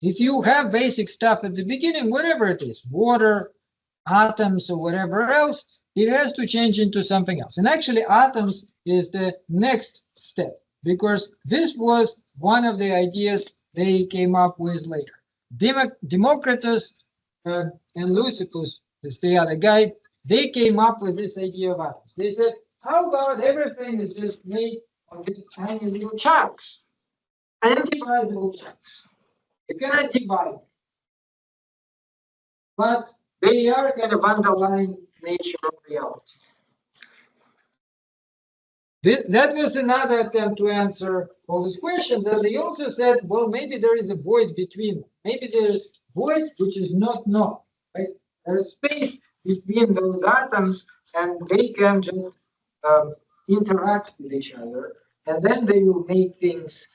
If you have basic stuff at the beginning, whatever it is, water, atoms, or whatever else, it has to change into something else. And actually, atoms is the next step, because this was one of the ideas they came up with later. Democritus and Leucippus is the other guy. They came up with this idea of atoms. They said, how about everything is just made of these tiny little chunks, indivisible chunks. You cannot divide them. But they are kind of underlying nature of reality. That was another attempt to answer all these questions. And they also said, well, maybe there is a void between them. Maybe there is void which is not known. Right? There is space between those atoms, and they can just interact with each other, and then they will make things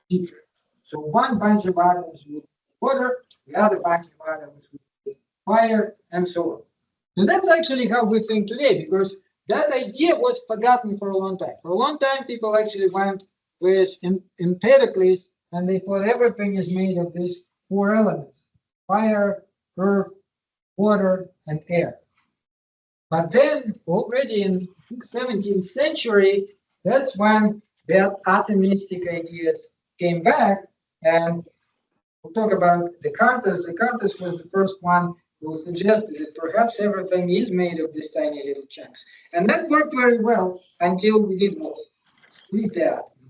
different. So one bunch of atoms with water, the other bunch of atoms with fire, and so on. So that's actually how we think today, because that idea was forgotten for a long time. For a long time, people actually went with Empedocles, and they thought everything is made of these four elements: fire, earth, water, and air. But then, already in the 17th century, that's when the atomistic ideas came back, and we'll talk about Descartes. Descartes was the first one who suggested that perhaps everything is made of these tiny little chunks. And that worked very well until we did what? We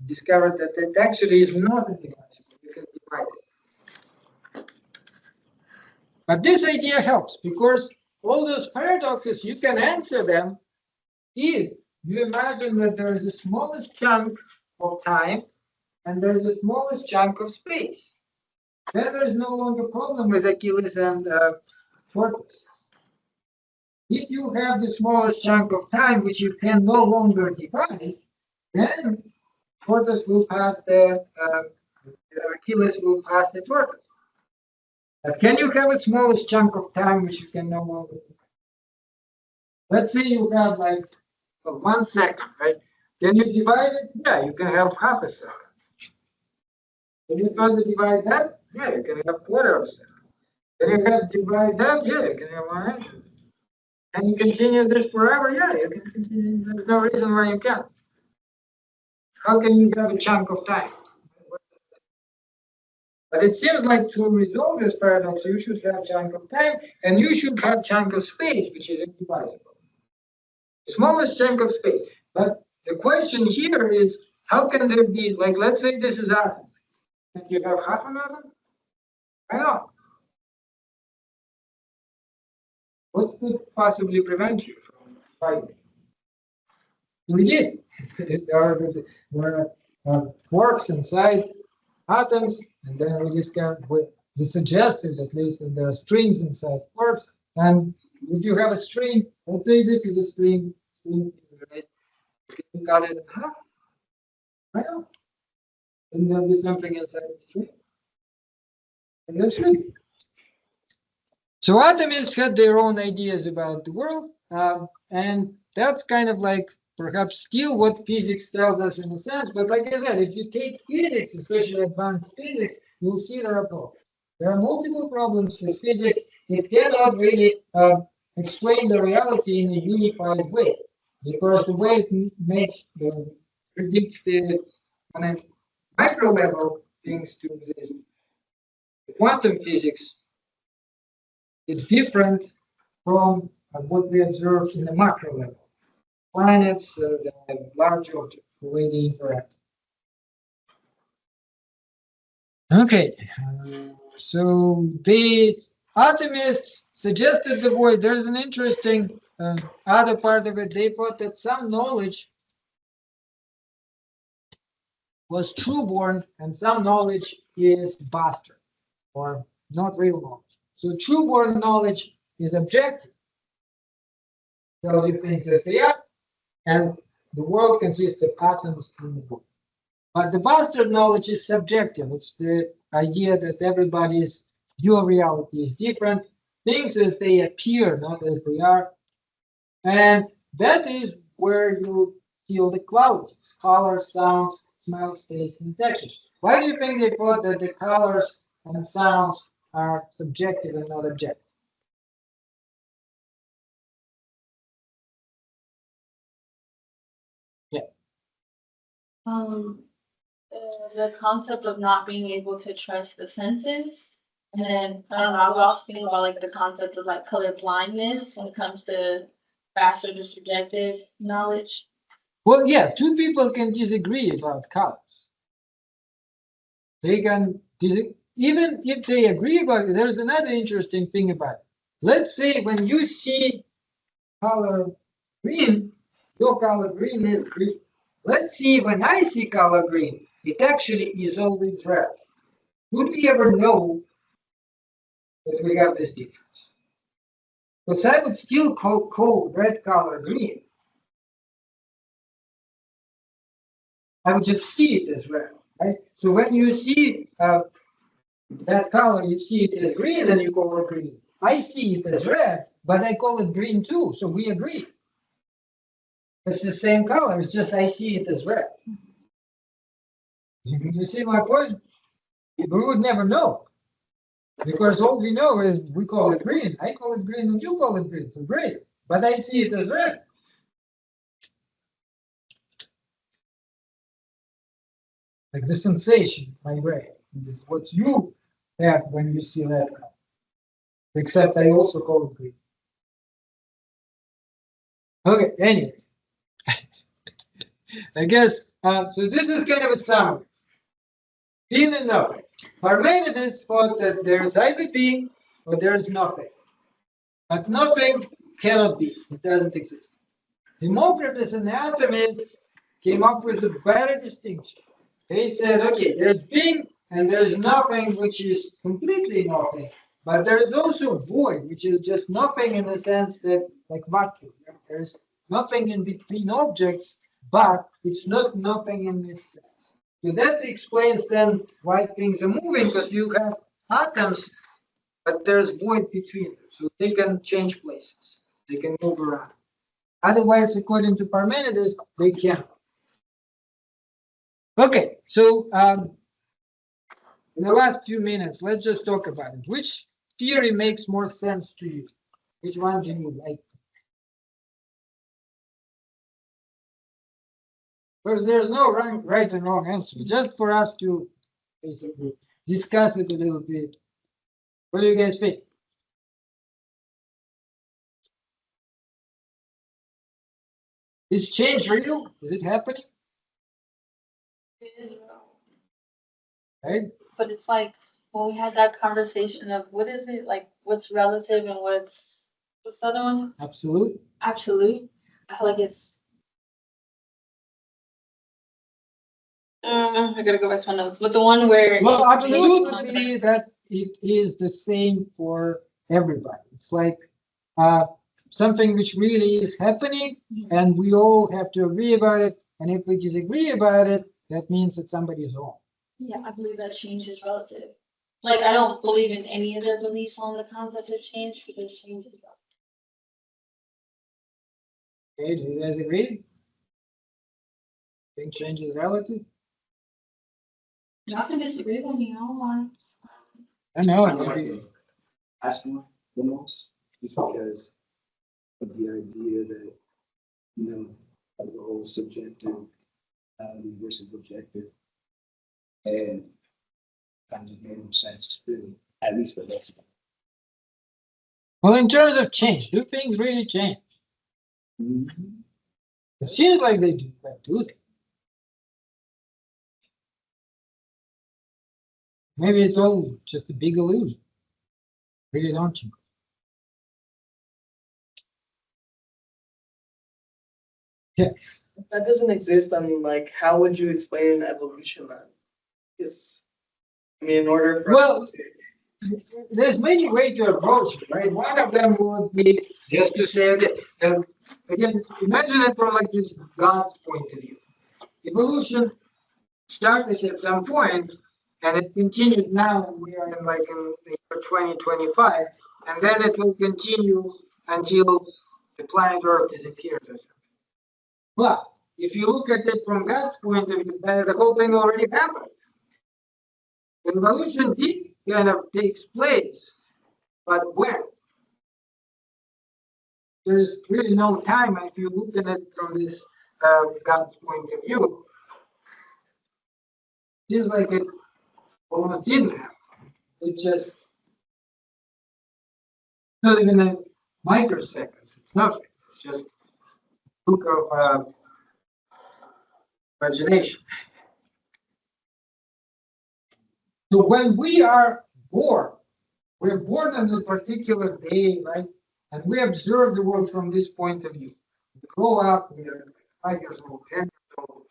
discovered that it actually is not indivisible. You can divide it. But this idea helps, because all those paradoxes, you can answer them if you imagine that there is the smallest chunk of time and there is the smallest chunk of space. Then there is no longer a problem with Achilles and tortoise. If you have the smallest chunk of time which you can no longer divide, then tortoise will pass the Achilles will pass the tortoise. But can you have a smallest chunk of time which you can no longer divide? Let's say you have like 1 second, right? Can you divide it? Yeah, you can have half a second. Can you further divide that? Yeah, you can have quarter of a second. Can you have divide that? Yeah, you can have 1 second. Can you continue this forever? Yeah, you can continue. There's no reason why you can't. How can you have a chunk of time? But it seems like to resolve this paradox, you should have chunk of time, and you should have chunk of space, which is indivisible. Smallest chunk of space. But the question here is, how can there be, like, let's say this is atom. Can you have half an atom? I know. What could possibly prevent you from fighting? We did. There were quarks inside atoms, and then we suggested at least that there are strings inside quarks. And if you have a string, let's say this is a string, right? You cut it in half. I know. And there'll be something inside the string. And there should be. So atomists had their own ideas about the world, and that's kind of like perhaps still what physics tells us in a sense. But like I said, if you take physics, especially advanced physics, you'll see there are problems. There are multiple problems with physics. It cannot really explain the reality in a unified way, because the way it predicts on a micro level things to exist. Quantum physics is different from what we observe in the macro level. Planets, the large objects, the way they interact. Okay, so the atomists suggested the void. There's an interesting other part of it. They thought that some knowledge was true-born and some knowledge is bastard, or not real knowledge. So true-born knowledge is objective, tells you things as they are, and the world consists of atoms in the void. But the bastard knowledge is subjective. It's the idea that everybody's your reality is different, things as they appear, not as they are. And that is where you feel the qualities: colors, sounds, smells, tastes, and textures. Why do you think they thought that the colors and sounds are subjective and not objective? Yeah. The concept of not being able to trust the senses. And then, I don't know, I was also thinking about like the concept of like color blindness when it comes to bastard or subjective knowledge. Well, yeah, two people can disagree about colors. They can even if they agree about it. There's another interesting thing about it. Let's say when you see color green, your color green is green. Let's see, when I see color green, it actually is always red. Would we ever know that we have this difference? Because I would still call red color green. I would just see it as red, right? So when you see that color, you see it as green, and you call it green. I see it as red, but I call it green too, so we agree. It's the same color, it's just I see it as red. You see my point? We would never know. Because all we know is we call it green. I call it green and you call it green, so great. But I see it as red. Like the sensation, my brain. This is what you have when you see red color. Except I also call it green. Okay, anyway. I guess, so this is kind of a summary. Being and nothing. Parmenides thought that there is either being or there is nothing. But nothing cannot be. It doesn't exist. Democritus and Atomists came up with a better distinction. They said, okay, there's being and there's nothing, which is completely nothing. But there is also void, which is just nothing in the sense that, like vacuum, there's nothing in between objects, but it's not nothing in this sense. So that explains then why things are moving, because you have atoms, but there's void between them. So they can change places. They can move around. Otherwise, according to Parmenides, they can't. Okay, so in the last few minutes, let's just talk about it. Which theory makes more sense to you? Which one do you like? Because there's no right and wrong answer, just for us to basically discuss it a little bit. What do you guys think? Is change real? Is it happening? It is real. Right? But it's like when we had that conversation of what is it like, what's relative and what's the other one? Absolute. Absolute. I feel like it's. I gotta go back to my notes. But the one where. Well, absolute would be that it is the same for everybody. It's like something which really is happening, and we all have to agree about it. And if we disagree about it, that means that somebody is wrong. Yeah, I believe that change is relative. Like, I don't believe in any of their beliefs on the concept of change because change is relative. Okay, do you guys agree? Think change is relative? Y'all can disagree with me, I don't mind. I know. I like the last one the most, just because of the idea that, of the whole subjective versus objective, and kind of just made more sense, really, at least for this. Well, in terms of change, do things really change? It seems like they do, but do they? Maybe it's all just a big illusion. Really don't change. If that doesn't exist, I mean, like, how would you explain evolution then? It's, I mean, in order for Well, us to. There's many ways to approach it, right? One of them would be just to say that, again, imagine it from like this God's point of view. Evolution started at some point, and it continues now, and we are in like in the year 2025, and then it will continue until the planet Earth disappears or something. But if you look at it from God's point of view, the whole thing already happened. Evolution did kind of takes place, but when? There's really no time if you look at it from this God's point of view. Seems like it almost didn't happen. It just not even a microsecond. It's nothing. It's just a look of imagination. So when we are born, we're born on a particular day, right? And we observe the world from this point of view. We grow up, we are 5 years old, 10 years old.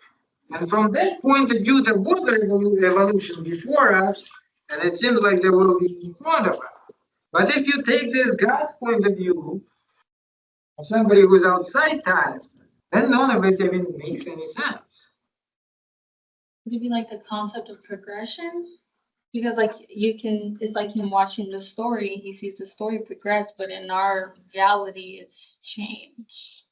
And from that point of view, there was an evolution before us, and it seems like there will be in front of us. But if you take this God's point of view of somebody who's outside time, then none of it even makes any sense. Would it be like the concept of progression? Because like it's like him watching the story. He sees the story progress, but in our reality, it's changed.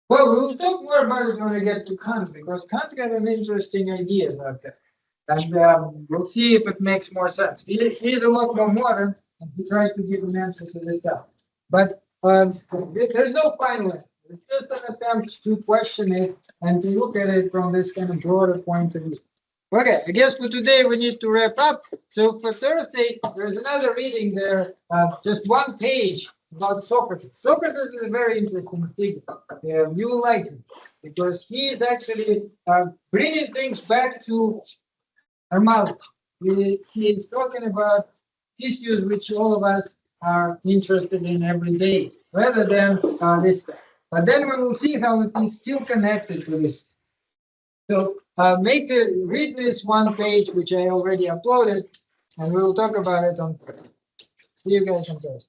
Well, we'll talk more about it when we get to Kant, because Kant got an interesting idea about that. And we'll see if it makes more sense. He's a lot more modern, and he tries to give an answer to this stuff. But there's no final answer. It's just an attempt to question it and to look at it from this kind of broader point of view. Okay, I guess for today we need to wrap up. So for Thursday, there's another reading there, just one page about Socrates. Socrates is a very interesting figure. You will like him because he is actually bringing things back to normality. He is talking about issues which all of us are interested in every day, rather than this stuff. But then we will see how it is still connected to this. So read this one page, which I already uploaded, and we'll talk about it on Thursday. See you guys on Thursday.